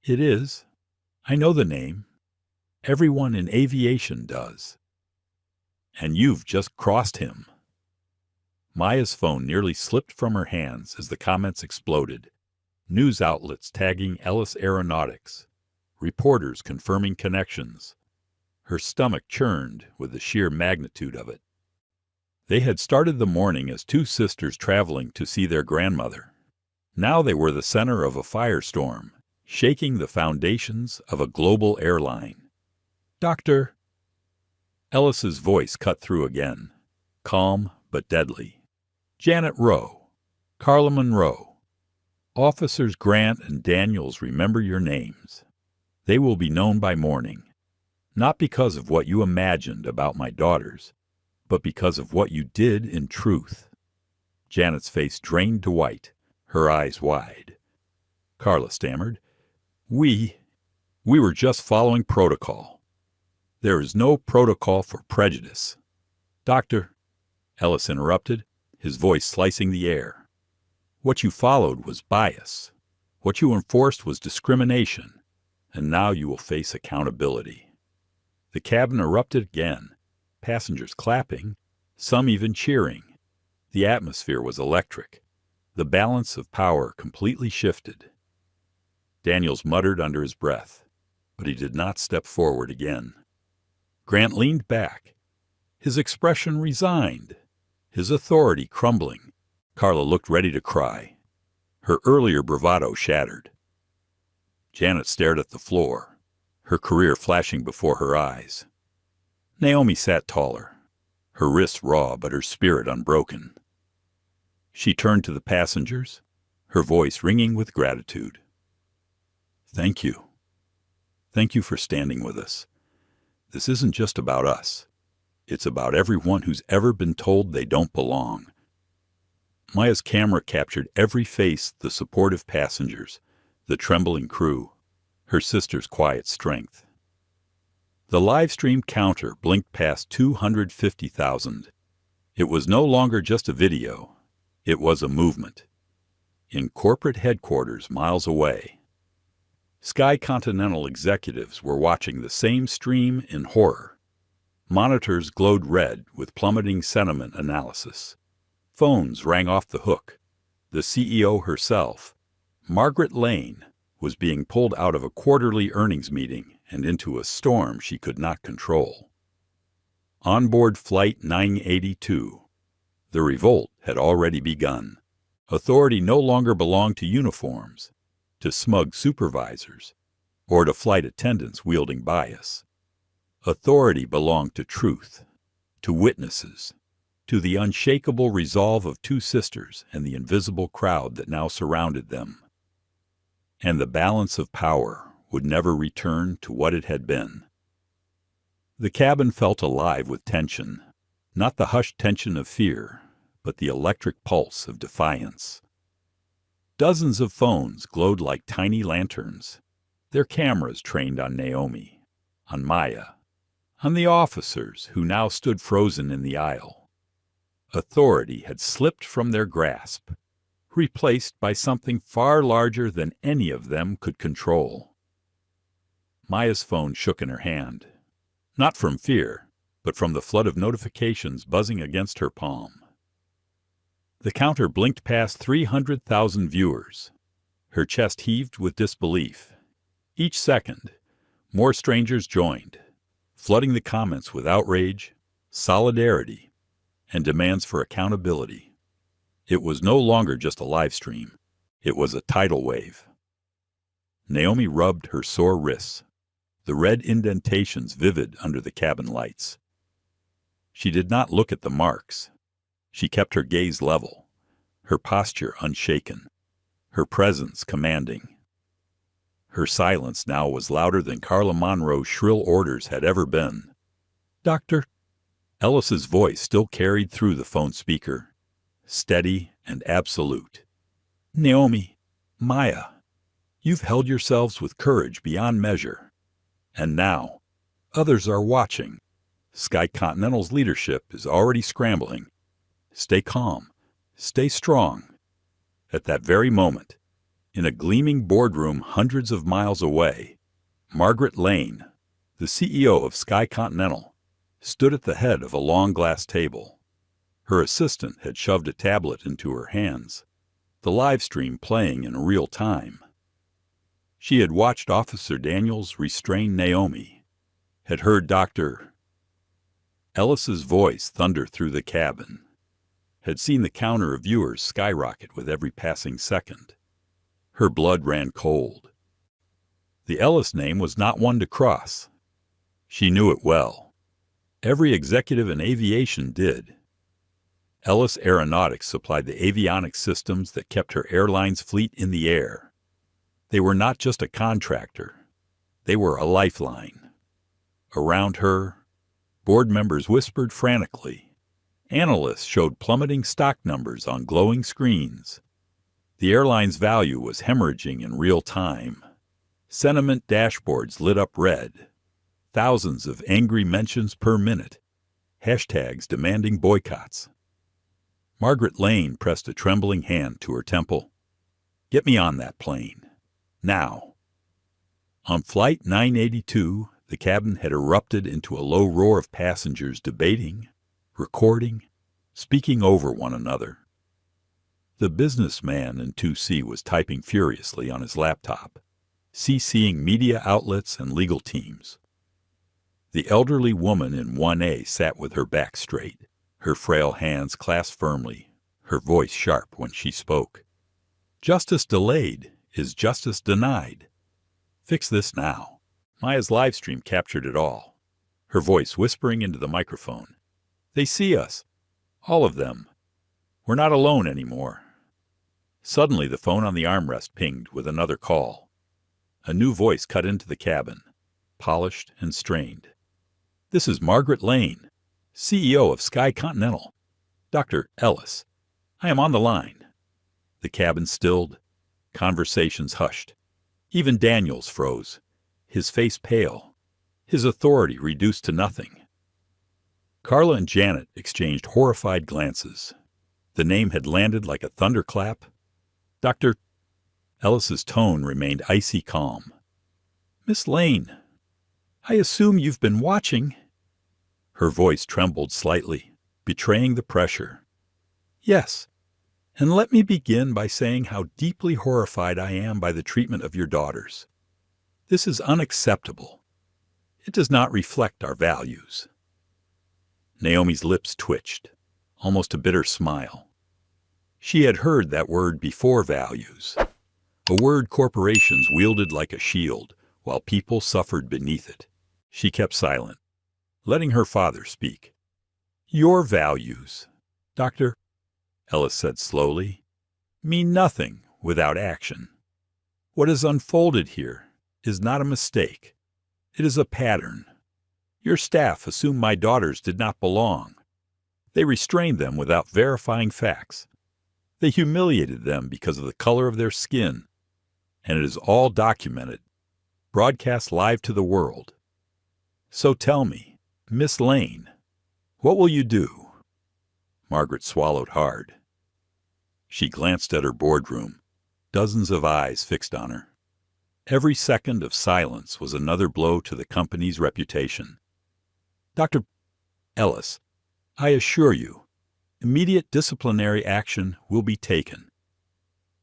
"It is. I know the name. Everyone in aviation does." and you've just crossed him." Maya's phone nearly slipped from her hands as the comments exploded. News outlets tagging Ellis Aeronautics, reporters confirming connections. Her stomach churned with the sheer magnitude of it. They had started the morning as two sisters traveling to see their grandmother. Now they were the center of a firestorm, shaking the foundations of a global airline. "Doctor." Ellis's voice cut through again, calm but deadly. "Janet Rowe, Carla Monroe. Officers Grant and Daniels remember your names. They will be known by morning, not because of what you imagined about my daughters, but because of what you did in truth." Janet's face drained to white, her eyes wide. Carla stammered, We were just following protocol. There is no protocol for prejudice." "Doctor," Ellis interrupted, his voice slicing the air. "What you followed was bias. What you enforced was discrimination, and now you will face accountability." The cabin erupted again, passengers clapping, some even cheering. The atmosphere was electric. The balance of power completely shifted. Daniels muttered under his breath, but he did not step forward again. Grant leaned back, his expression resigned, his authority crumbling. Carla looked ready to cry, her earlier bravado shattered. Janet stared at the floor, her career flashing before her eyes. Naomi sat taller, her wrists raw but her spirit unbroken. She turned to the passengers, her voice ringing with gratitude. "Thank you. Thank you for standing with us. This isn't just about us. It's about everyone who's ever been told they don't belong." Maya's camera captured every face, the supportive passengers, the trembling crew, her sister's quiet strength. The live stream counter blinked past 250,000. It was no longer just a video. It was a movement. In corporate headquarters miles away, Sky Continental executives were watching the same stream in horror. Monitors glowed red with plummeting sentiment analysis. Phones rang off the hook. The CEO herself, Margaret Lane, was being pulled out of a quarterly earnings meeting and into a storm she could not control. Onboard Flight 982. The revolt had already begun. Authority no longer belonged to uniforms, to smug supervisors, or to flight attendants wielding bias. Authority belonged to truth, to witnesses, to the unshakable resolve of two sisters and the invisible crowd that now surrounded them. And the balance of power would never return to what it had been. The cabin felt alive with tension, not the hushed tension of fear, but the electric pulse of defiance. Dozens of phones glowed like tiny lanterns, their cameras trained on Naomi, on Maya, on the officers who now stood frozen in the aisle. Authority had slipped from their grasp, replaced by something far larger than any of them could control. Maya's phone shook in her hand, not from fear, but from the flood of notifications buzzing against her palm. The counter blinked past 300,000 viewers. Her chest heaved with disbelief. Each second, more strangers joined, flooding the comments with outrage, solidarity, and demands for accountability. It was no longer just a live stream. It was a tidal wave. Naomi rubbed her sore wrists, the red indentations vivid under the cabin lights. She did not look at the marks. She kept her gaze level, her posture unshaken, her presence commanding. Her silence now was louder than Carla Monroe's shrill orders had ever been. "Doctor." Ellis's voice still carried through the phone speaker, steady and absolute. "Naomi, Maya, you've held yourselves with courage beyond measure. And now, others are watching. Sky Continental's leadership is already scrambling. Stay calm. Stay strong." At that very moment, in a gleaming boardroom hundreds of miles away, Margaret Lane, the CEO of Sky Continental, stood at the head of a long glass table. Her assistant had shoved a tablet into her hands, the live stream playing in real time. She had watched Officer Daniels restrain Naomi, had heard Dr. Ellis's voice thunder through the cabin, had seen the counter of viewers skyrocket with every passing second. Her blood ran cold. The Ellis name was not one to cross. She knew it well. Every executive in aviation did. Ellis Aeronautics supplied the avionics systems that kept her airline's fleet in the air. They were not just a contractor. They were a lifeline. Around her, board members whispered frantically. Analysts showed plummeting stock numbers on glowing screens. The airline's value was hemorrhaging in real time. Sentiment dashboards lit up red. Thousands of angry mentions per minute. Hashtags demanding boycotts. Margaret Lane pressed a trembling hand to her temple. "Get me on that plane. Now." On Flight 982, the cabin had erupted into a low roar of passengers debating, recording, speaking over one another. The businessman in 2C was typing furiously on his laptop, CCing media outlets and legal teams. The elderly woman in 1A sat with her back straight, her frail hands clasped firmly, her voice sharp when she spoke. "Justice delayed is justice denied. Fix this now." Maya's live stream captured it all, her voice whispering into the microphone. "They see us. All of them. We're not alone anymore." Suddenly the phone on the armrest pinged with another call. A new voice cut into the cabin, polished and strained. "This is Margaret Lane, CEO of Sky Continental. Dr. Ellis, I am on the line." The cabin stilled. Conversations hushed. Even Daniels froze, his face pale, his authority reduced to nothing. Carla and Janet exchanged horrified glances. The name had landed like a thunderclap. Dr. Ellis's tone remained icy calm. "Miss Lane, I assume you've been watching." Her voice trembled slightly, betraying the pressure. "Yes, and let me begin by saying how deeply horrified I am by the treatment of your daughters. This is unacceptable. It does not reflect our values." Naomi's lips twitched, almost a bitter smile. She had heard that word before, values, a word corporations wielded like a shield while people suffered beneath it. She kept silent, letting her father speak. "Your values, Dr. Ellis said slowly, mean nothing without action. What is unfolded here is not a mistake. It is a pattern. Your staff assumed my daughters did not belong. They restrained them without verifying facts. They humiliated them because of the color of their skin. And it is all documented, broadcast live to the world. So tell me, Miss Lane, what will you do?" Margaret swallowed hard. She glanced at her boardroom, dozens of eyes fixed on her. Every second of silence was another blow to the company's reputation. "Dr. Ellis, I assure you, immediate disciplinary action will be taken.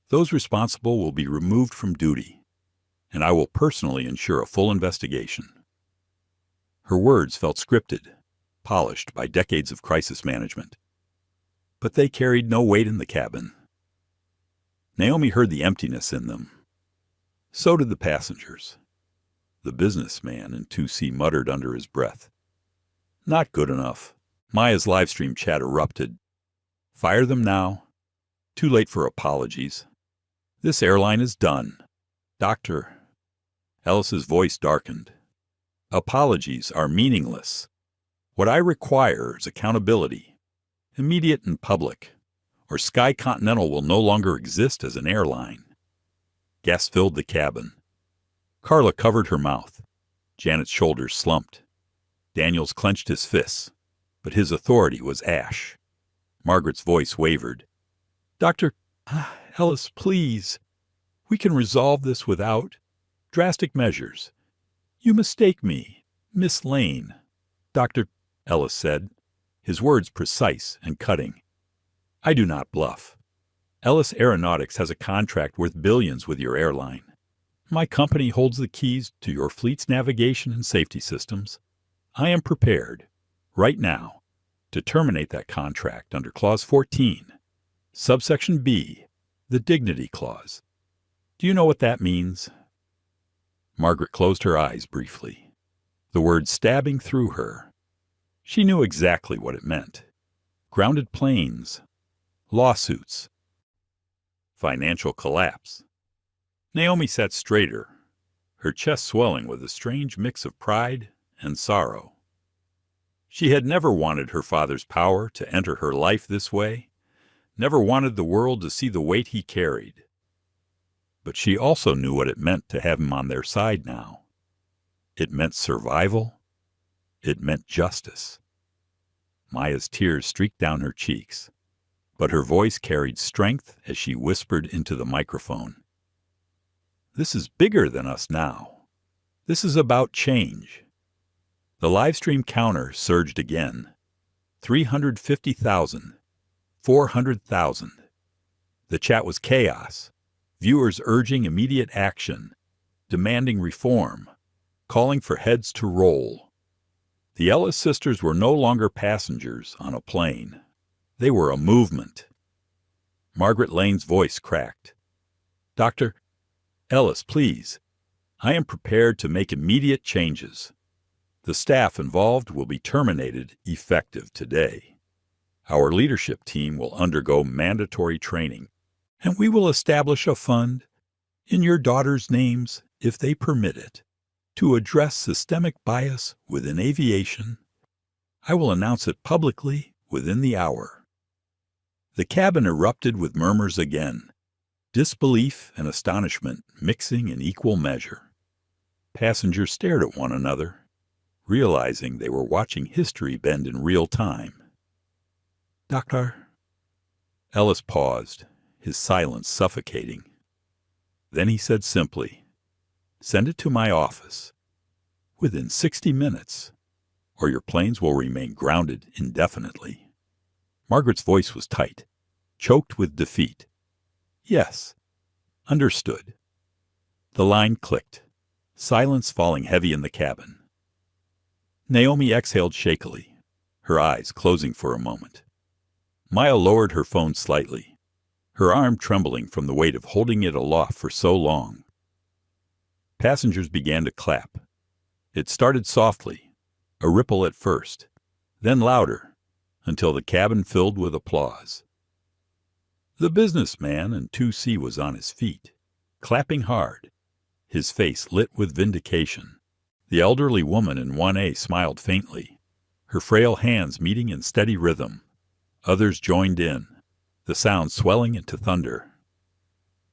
Those responsible will be removed from duty, and I will personally ensure a full investigation." Her words felt scripted, polished by decades of crisis management. But they carried no weight in the cabin. Naomi heard the emptiness in them. So did the passengers. The businessman in 2C muttered under his breath. "Not good enough." Maya's livestream chat erupted. "Fire them now. Too late for apologies. This airline is done. Dr. Ellis's voice darkened. "Apologies are meaningless. What I require is accountability, immediate and public, or Sky Continental will no longer exist as an airline." Gas filled the cabin. Carla covered her mouth. Janet's shoulders slumped. Daniels clenched his fists, but his authority was ash. Margaret's voice wavered. "Dr. Ellis, please. We can resolve this without drastic measures. You mistake me, Miss Lane. Dr. Ellis said, his words precise and cutting. I do not bluff. Ellis Aeronautics has a contract worth billions with your airline. My company holds the keys to your fleet's navigation and safety systems. I am prepared, right now, to terminate that contract under Clause 14, subsection B, the Dignity Clause. Do you know what that means? Margaret closed her eyes briefly, the words stabbing through her. She knew exactly what it meant. Grounded planes, lawsuits, financial collapse. Naomi sat straighter, her chest swelling with a strange mix of pride and sorrow. She had never wanted her father's power to enter her life this way, never wanted the world to see the weight he carried. But she also knew what it meant to have him on their side now. It meant survival. It meant justice. Maya's tears streaked down her cheeks, but her voice carried strength as she whispered into the microphone. This is bigger than us now. This is about change. The live stream counter surged again. 350,000. 400,000. The chat was chaos. Viewers urging immediate action, demanding reform, calling for heads to roll. The Ellis sisters were no longer passengers on a plane. They were a movement. Margaret Lane's voice cracked. Dr. Ellis, please. I am prepared to make immediate changes. The staff involved will be terminated effective today. Our leadership team will undergo mandatory training, and we will establish a fund, in your daughters' names, if they permit it, to address systemic bias within aviation. I will announce it publicly within the hour. The cabin erupted with murmurs again, disbelief and astonishment mixing in equal measure. Passengers stared at one another, realizing they were watching history bend in real time. Doctor? Ellis paused, his silence suffocating. Then he said simply, Send it to my office. Within 60 minutes, or your planes will remain grounded indefinitely. Margaret's voice was tight, choked with defeat. Yes, understood. The line clicked, silence falling heavy in the cabin. Naomi exhaled shakily, her eyes closing for a moment. Maya lowered her phone slightly, her arm trembling from the weight of holding it aloft for so long. Passengers began to clap. It started softly, a ripple at first, then louder, until the cabin filled with applause. The businessman in 2C was on his feet, clapping hard, his face lit with vindication. The elderly woman in 1A smiled faintly, her frail hands meeting in steady rhythm. Others joined in, the sound swelling into thunder.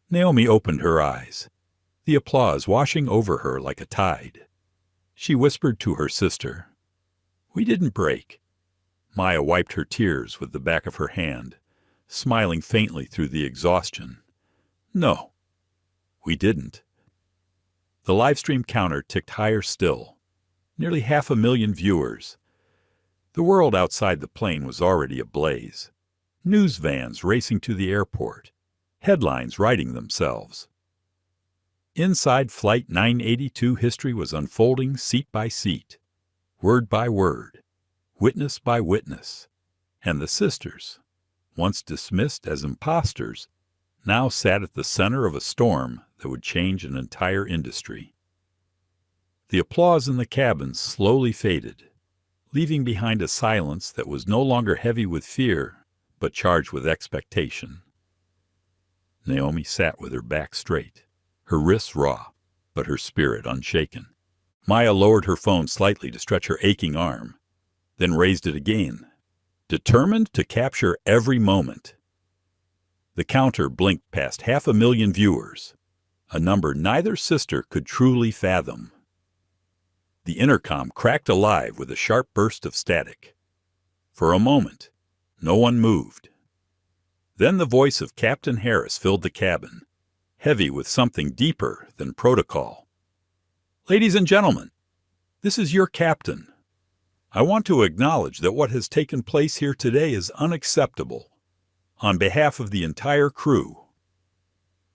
Naomi opened her eyes, the applause washing over her like a tide. She whispered to her sister, We didn't break. Maya wiped her tears with the back of her hand, smiling faintly through the exhaustion. No, we didn't. The livestream counter ticked higher still. Nearly 500,000 viewers. The world outside the plane was already ablaze. News vans racing to the airport. Headlines writing themselves. Inside Flight 982 history was unfolding seat by seat, word by word, witness by witness. And the sisters, once dismissed as imposters, now sat at the center of a storm that would change an entire industry. The applause in the cabin slowly faded, leaving behind a silence that was no longer heavy with fear, but charged with expectation. Naomi sat with her back straight, her wrists raw, but her spirit unshaken. Maya lowered her phone slightly to stretch her aching arm, then raised it again, determined to capture every moment. The counter blinked past 500,000 viewers, a number neither sister could truly fathom. The intercom cracked alive with a sharp burst of static. For a moment, no one moved. Then the voice of Captain Harris filled the cabin, heavy with something deeper than protocol. Ladies and gentlemen, this is your captain. I want to acknowledge that what has taken place here today is unacceptable. On behalf of the entire crew,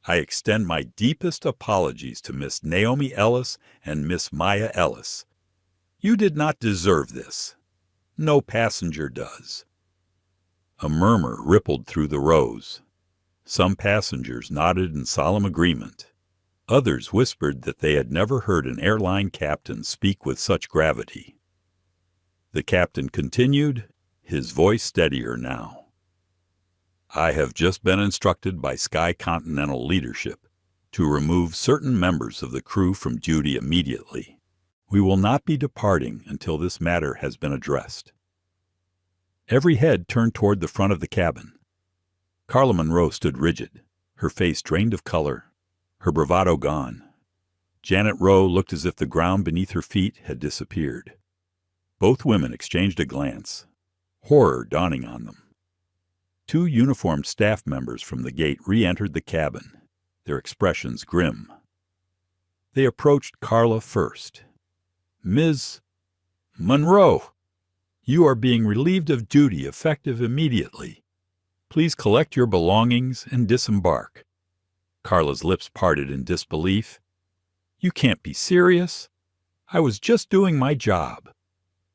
I extend my deepest apologies to Miss Naomi Ellis and Miss Maya Ellis. You did not deserve this. No passenger does." A murmur rippled through the rows. Some passengers nodded in solemn agreement. Others whispered that they had never heard an airline captain speak with such gravity. The captain continued, his voice steadier now. "I have just been instructed by Sky Continental leadership to remove certain members of the crew from duty immediately. We will not be departing until this matter has been addressed." Every head turned toward the front of the cabin. Carla Monroe stood rigid, her face drained of color, her bravado gone. Janet Rowe looked as if the ground beneath her feet had disappeared. Both women exchanged a glance, horror dawning on them. Two uniformed staff members from the gate re-entered the cabin, their expressions grim. They approached Carla first. "Ms. Monroe, you are being relieved of duty effective immediately. Please collect your belongings and disembark." Carla's lips parted in disbelief. "You can't be serious. I was just doing my job."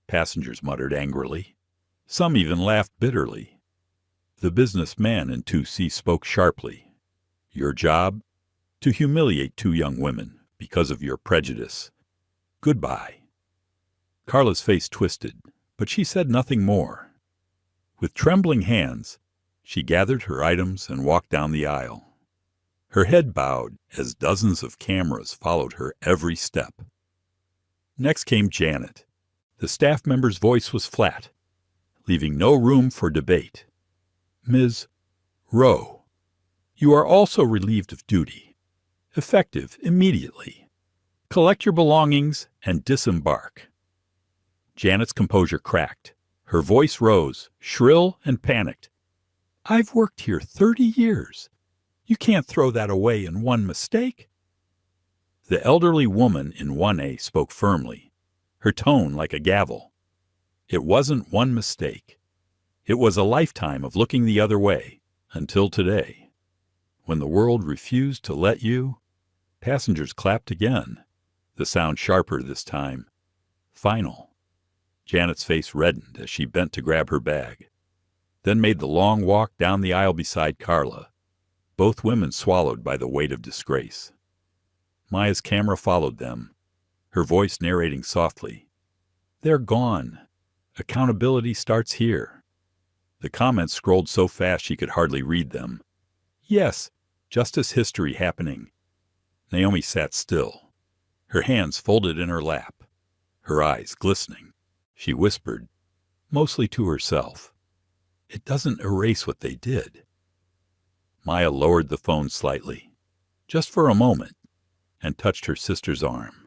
Passengers muttered angrily. Some even laughed bitterly. The businessman in 2C spoke sharply. "Your job? To humiliate two young women because of your prejudice. Goodbye." Carla's face twisted, but she said nothing more. With trembling hands, she gathered her items and walked down the aisle. Her head bowed as dozens of cameras followed her every step. Next came Janet. The staff member's voice was flat, leaving no room for debate. "Ms. Rowe, you are also relieved of duty, effective immediately. Collect your belongings and disembark." Janet's composure cracked. Her voice rose, shrill and panicked. "I've worked here 30 years. You can't throw that away in one mistake." The elderly woman in 1A spoke firmly, her tone like a gavel. "It wasn't one mistake. It was a lifetime of looking the other way, until today. When the world refused to let you—" Passengers clapped again, the sound sharper this time. Final. Janet's face reddened as she bent to grab her bag, then made the long walk down the aisle beside Carla, both women swallowed by the weight of disgrace. Maya's camera followed them, her voice narrating softly. "They're gone. Accountability starts here." The comments scrolled so fast she could hardly read them. "Yes, justice history happening." Naomi sat still, her hands folded in her lap, her eyes glistening. She whispered, mostly to herself, "It doesn't erase what they did." Maya lowered the phone slightly, just for a moment, and touched her sister's arm.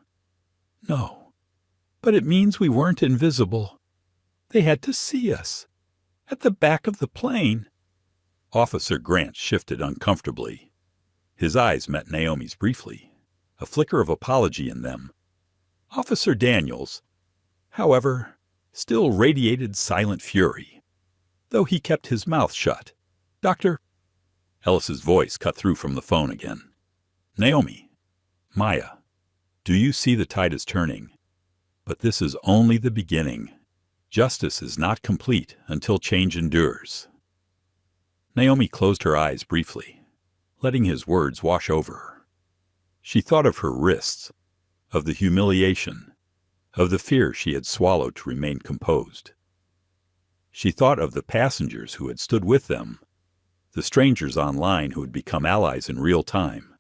"No, but it means we weren't invisible. They had to see us. At the back of the plane." Officer Grant shifted uncomfortably. His eyes met Naomi's briefly, a flicker of apology in them. Officer Daniels, however, still radiated silent fury, though he kept his mouth shut. "Doctor—" Ellis's voice cut through from the phone again. "Naomi, Maya, do you see the tide is turning? But this is only the beginning. Justice is not complete until change endures." Naomi closed her eyes briefly, letting his words wash over her. She thought of her wrists, of the humiliation, of the fear she had swallowed to remain composed. She thought of the passengers who had stood with them, the strangers online who had become allies in real time.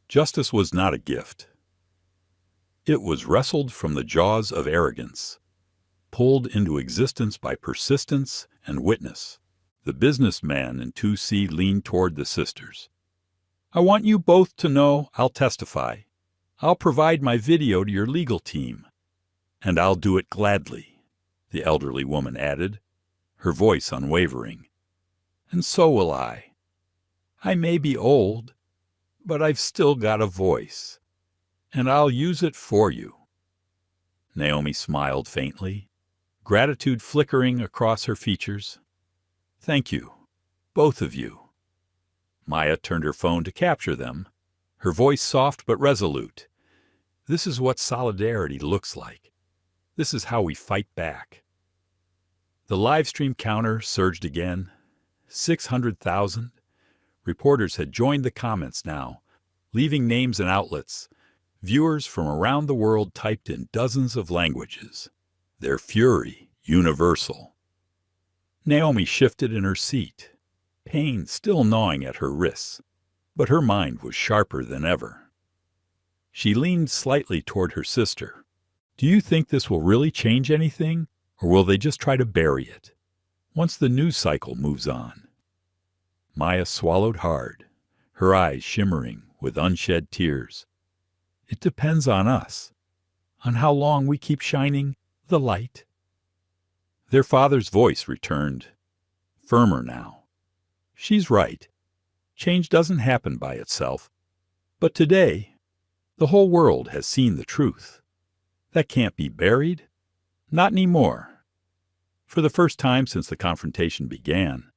Justice was not a gift. It was wrestled from the jaws of arrogance, pulled into existence by persistence and witness. The businessman in 2C leaned toward the sisters. "I want you both to know I'll testify. I'll provide my video to your legal team. And I'll do it gladly," the elderly woman added, her voice unwavering. "And so will I. I may be old, but I've still got a voice, and I'll use it for you." Naomi smiled faintly. gratitude flickering across her features. "Thank you, both of you." Maya turned her phone to capture them, her voice soft but resolute. "This is what solidarity looks like. This is how we fight back." The live stream counter surged again. 600,000. Reporters had joined the comments now, leaving names and outlets. Viewers from around the world typed in dozens of languages, their fury universal. Naomi shifted in her seat, pain still gnawing at her wrists, but her mind was sharper than ever. She leaned slightly toward her sister. "Do you think this will really change anything, or will they just try to bury it once the news cycle moves on?" Maya swallowed hard, her eyes shimmering with unshed tears. "It depends on us, on how long we keep shining the light." Their father's voice returned, firmer now. "She's right. Change doesn't happen by itself. But today, the whole world has seen the truth. That can't be buried. Not anymore." For the first time since the confrontation began,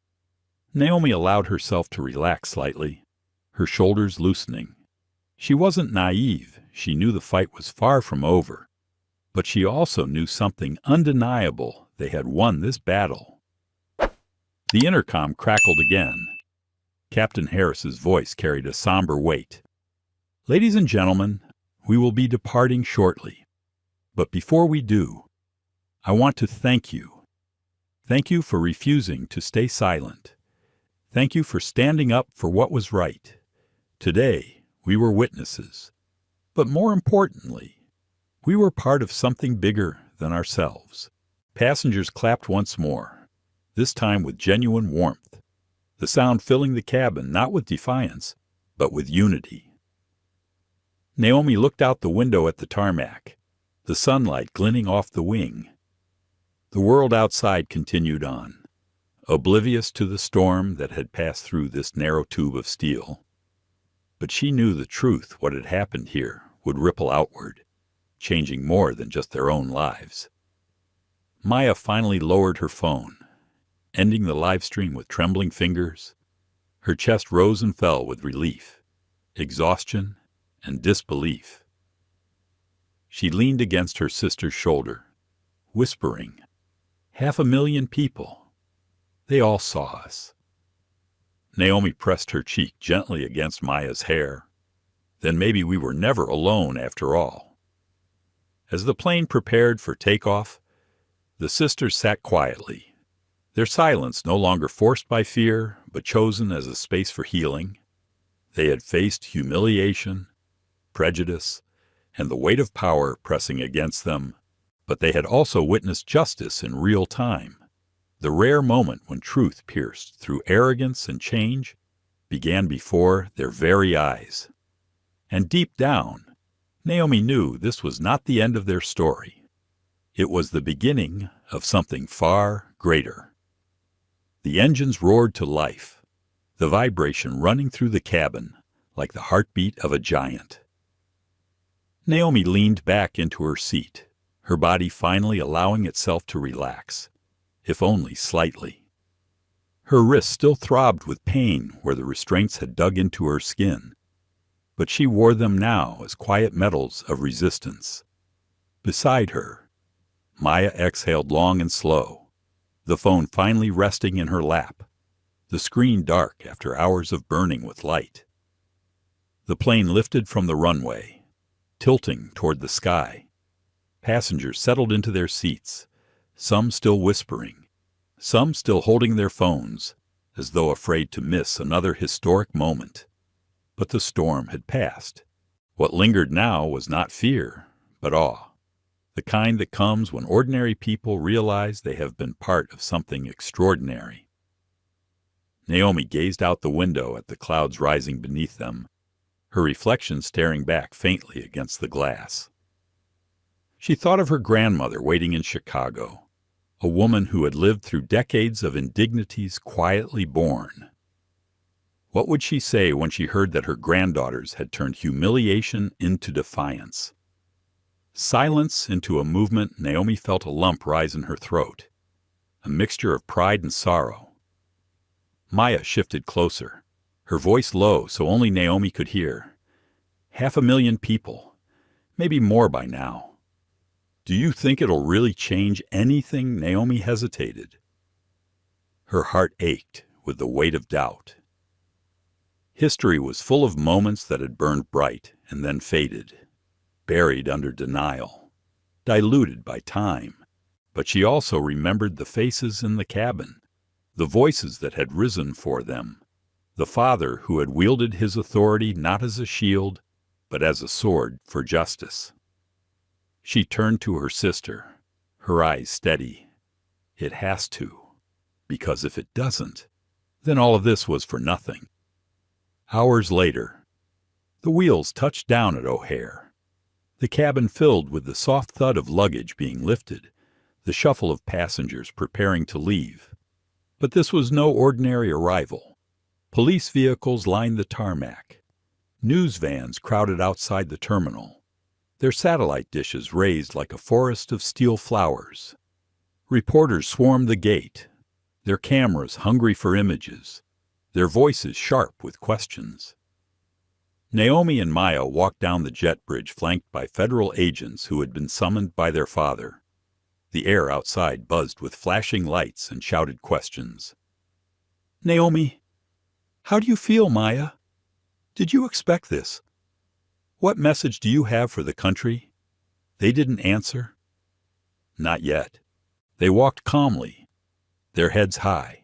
Naomi allowed herself to relax slightly, her shoulders loosening. She wasn't naive. She knew the fight was far from over. But she also knew something undeniable: they had won this battle. The intercom crackled again. Captain Harris's voice carried a somber weight. "Ladies and gentlemen, we will be departing shortly. But before we do, I want to thank you. Thank you for refusing to stay silent. Thank you for standing up for what was right. Today, we were witnesses. But more importantly, we were part of something bigger than ourselves." Passengers clapped once more, this time with genuine warmth, the sound filling the cabin not with defiance, but with unity. Naomi looked out the window at the tarmac, the sunlight glinting off the wing. The world outside continued on, oblivious to the storm that had passed through this narrow tube of steel. But she knew the truth: what had happened here would ripple outward, changing more than just their own lives. Maya finally lowered her phone, ending the live stream with trembling fingers. Her chest rose and fell with relief, exhaustion, and disbelief. She leaned against her sister's shoulder, whispering, "500,000 people. They all saw us." Naomi pressed her cheek gently against Maya's hair. "Then maybe we were never alone after all." As the plane prepared for takeoff, the sisters sat quietly, their silence no longer forced by fear, but chosen as a space for healing. They had faced humiliation, prejudice, and the weight of power pressing against them, but they had also witnessed justice in real time. The rare moment when truth pierced through arrogance and change began before their very eyes. And deep down, Naomi knew this was not the end of their story. It was the beginning of something far greater. The engines roared to life, the vibration running through the cabin like the heartbeat of a giant. Naomi leaned back into her seat, her body finally allowing itself to relax, if only slightly. Her wrists still throbbed with pain where the restraints had dug into her skin, but she wore them now as quiet medals of resistance. Beside her, Maya exhaled long and slow, the phone finally resting in her lap, the screen dark after hours of burning with light. The plane lifted from the runway, tilting toward the sky. Passengers settled into their seats, some still whispering, some still holding their phones, as though afraid to miss another historic moment. But the storm had passed. What lingered now was not fear, but awe, the kind that comes when ordinary people realize they have been part of something extraordinary. Naomi gazed out the window at the clouds rising beneath them, her reflection staring back faintly against the glass. She thought of her grandmother waiting in Chicago, a woman who had lived through decades of indignities quietly borne. What would she say when she heard that her granddaughters had turned humiliation into defiance? Silence into a movement. Naomi felt a lump rise in her throat, a mixture of pride and sorrow. Maya shifted closer, her voice low so only Naomi could hear. 500,000 people, maybe more by now. Do you think it'll really change anything? Naomi hesitated. Her heart ached with the weight of doubt. History was full of moments that had burned bright and then faded, buried under denial, diluted by time. But she also remembered the faces in the cabin, the voices that had risen for them, the father who had wielded his authority not as a shield, but as a sword for justice. She turned to her sister, her eyes steady. It has to, because if it doesn't, then all of this was for nothing. Hours later, the wheels touched down at O'Hare. The cabin filled with the soft thud of luggage being lifted, the shuffle of passengers preparing to leave. But this was no ordinary arrival. Police vehicles lined the tarmac. News vans crowded outside the terminal, their satellite dishes raised like a forest of steel flowers. Reporters swarmed the gate, their cameras hungry for images, their voices sharp with questions. Naomi and Maya walked down the jet bridge flanked by federal agents who had been summoned by their father. The air outside buzzed with flashing lights and shouted questions. Naomi, how do you feel, Maya? Did you expect this? What message do you have for the country? They didn't answer. Not yet. They walked calmly, their heads high,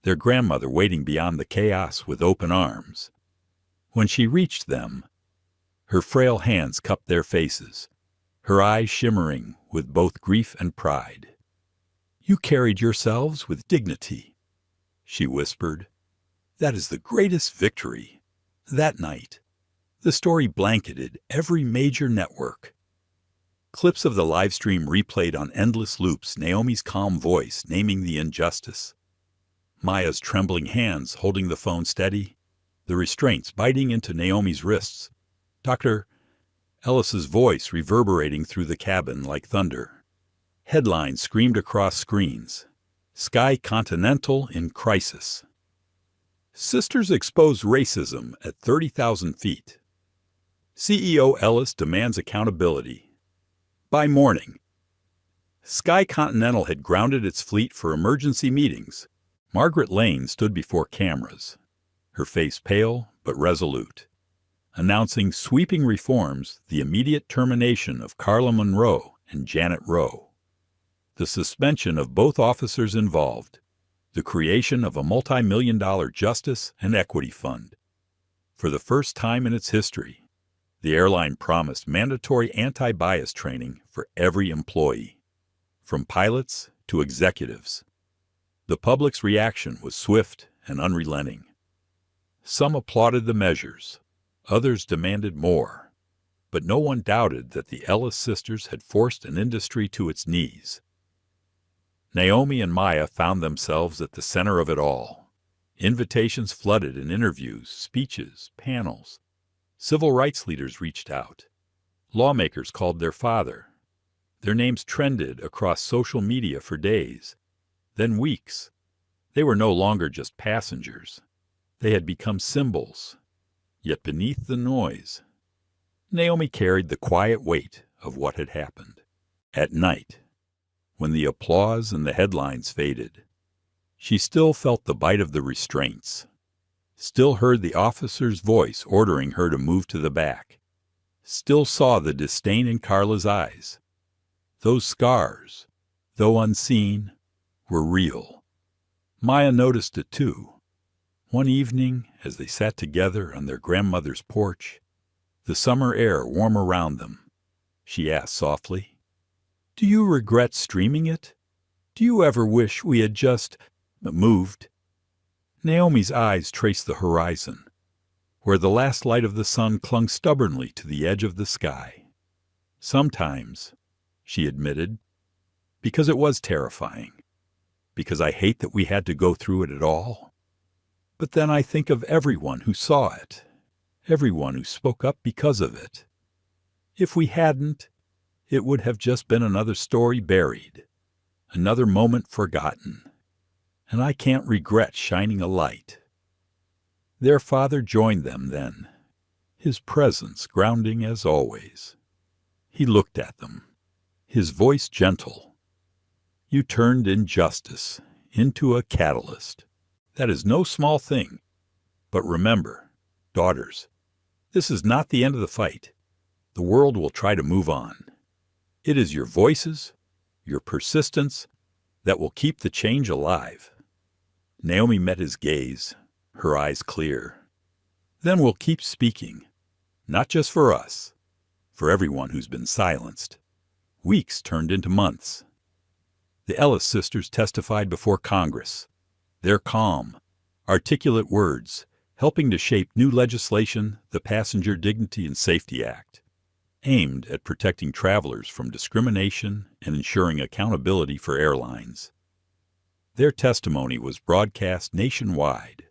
their grandmother waiting beyond the chaos with open arms. When she reached them, her frail hands cupped their faces, her eyes shimmering with both grief and pride. You carried yourselves with dignity, she whispered. That is the greatest victory. That night, the story blanketed every major network. Clips of the live stream replayed on endless loops, Naomi's calm voice naming the injustice, Maya's trembling hands holding the phone steady, the restraints biting into Naomi's wrists, Dr. Ellis's voice reverberating through the cabin like thunder. Headlines screamed across screens. Sky Continental in crisis. Sisters expose racism at 30,000 feet. CEO Ellis demands accountability. By morning, Sky Continental had grounded its fleet for emergency meetings. Margaret Lane stood before cameras, her face pale but resolute, announcing sweeping reforms, the immediate termination of Carla Monroe and Janet Rowe, the suspension of both officers involved, the creation of a multi-million-dollar justice and equity fund. For the first time in its history, the airline promised mandatory anti-bias training for every employee, from pilots to executives. The public's reaction was swift and unrelenting. Some applauded the measures, others demanded more, but no one doubted that the Ellis sisters had forced an industry to its knees. Naomi and Maya found themselves at the center of it all. Invitations flooded in interviews, speeches, panels. Civil rights leaders reached out. Lawmakers called their father. Their names trended across social media for days, then weeks. They were no longer just passengers. They had become symbols. Yet beneath the noise, Naomi carried the quiet weight of what had happened. At night, when the applause and the headlines faded, she still felt the bite of the restraints, still heard the officer's voice ordering her to move to the back, still saw the disdain in Carla's eyes. Those scars, though unseen, were real. Maya noticed it too. One evening, as they sat together on their grandmother's porch, the summer air warm around them, she asked softly, "Do you regret streaming it? Do you ever wish we had just moved?" Naomi's eyes traced the horizon, where the last light of the sun clung stubbornly to the edge of the sky. Sometimes, she admitted, because it was terrifying, because I hate that we had to go through it at all. But then I think of everyone who saw it, everyone who spoke up because of it. If we hadn't, it would have just been another story buried, another moment forgotten, and I can't regret shining a light. Their father joined them then, his presence grounding as always. He looked at them, his voice gentle. You turned injustice into a catalyst. That is no small thing. But remember, daughters, this is not the end of the fight. The world will try to move on. It is your voices, your persistence, that will keep the change alive. Naomi met his gaze, her eyes clear. Then we'll keep speaking, not just for us, for everyone who's been silenced. Weeks turned into months. The Ellis sisters testified before Congress, their calm, articulate words helping to shape new legislation, the Passenger Dignity and Safety Act, aimed at protecting travelers from discrimination and ensuring accountability for airlines. Their testimony was broadcast nationwide,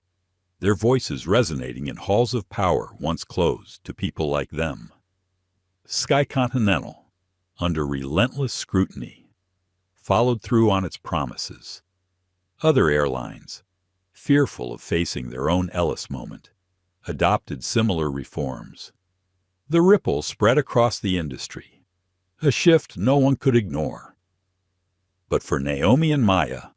their voices resonating in halls of power once closed to people like them. Sky Continental, under relentless scrutiny, followed through on its promises. Other airlines, fearful of facing their own Ellis moment, adopted similar reforms. The ripple spread across the industry, a shift no one could ignore. But for Naomi and Maya,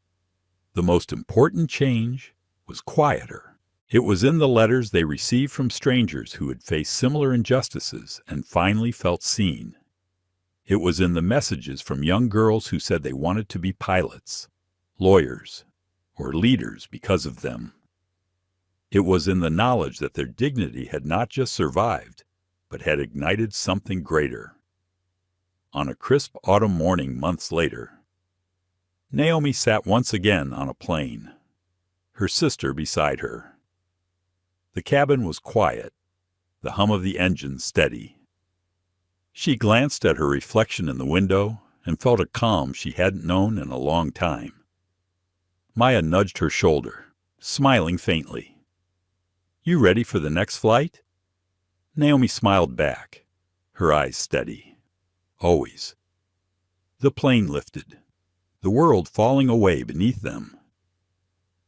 the most important change was quieter. It was in the letters they received from strangers who had faced similar injustices and finally felt seen. It was in the messages from young girls who said they wanted to be pilots, lawyers, or leaders because of them. It was in the knowledge that their dignity had not just survived, but had ignited something greater. On a crisp autumn morning months later, Naomi sat once again on a plane, her sister beside her. The cabin was quiet, the hum of the engine steady. She glanced at her reflection in the window and felt a calm she hadn't known in a long time. Maya nudged her shoulder, smiling faintly. "You ready for the next flight?" Naomi smiled back, her eyes steady. Always. The plane lifted, the world falling away beneath them.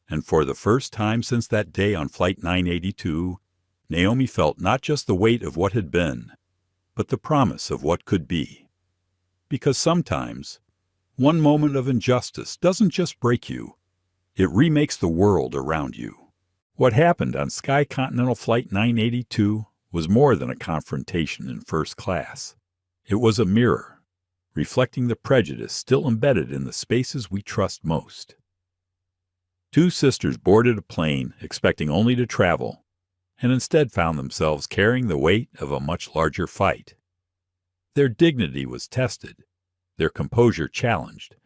And for the first time since that day on Flight 982, Naomi felt not just the weight of what had been, but the promise of what could be. Because sometimes, one moment of injustice doesn't just break you, it remakes the world around you. What happened on Sky Continental Flight 982 was more than a confrontation in first class. It was a mirror, reflecting the prejudice still embedded in the spaces we trust most. Two sisters boarded a plane expecting only to travel, and instead found themselves carrying the weight of a much larger fight. Their dignity was tested, their composure challenged,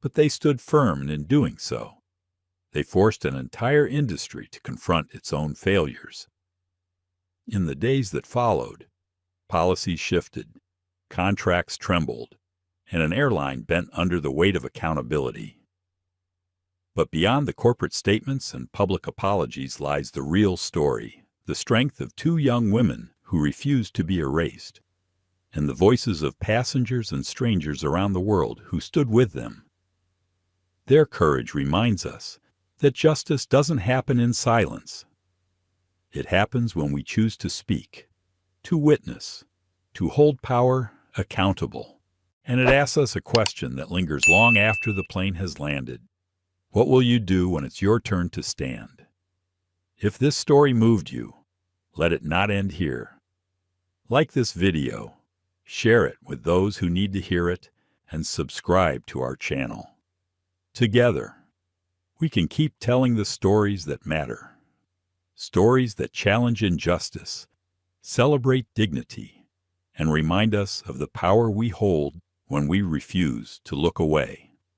but they stood firm in doing so. They forced an entire industry to confront its own failures. In the days that followed, policies shifted, contracts trembled, and an airline bent under the weight of accountability. But beyond the corporate statements and public apologies lies the real story, the strength of two young women who refused to be erased, and the voices of passengers and strangers around the world who stood with them. Their courage reminds us that justice doesn't happen in silence. It happens when we choose to speak, to witness, to hold power accountable. And it asks us a question that lingers long after the plane has landed. What will you do when it's your turn to stand? If this story moved you, let it not end here. Like this video, share it with those who need to hear it, and subscribe to our channel. Together, we can keep telling the stories that matter. Stories that challenge injustice, celebrate dignity, and remind us of the power we hold when we refuse to look away.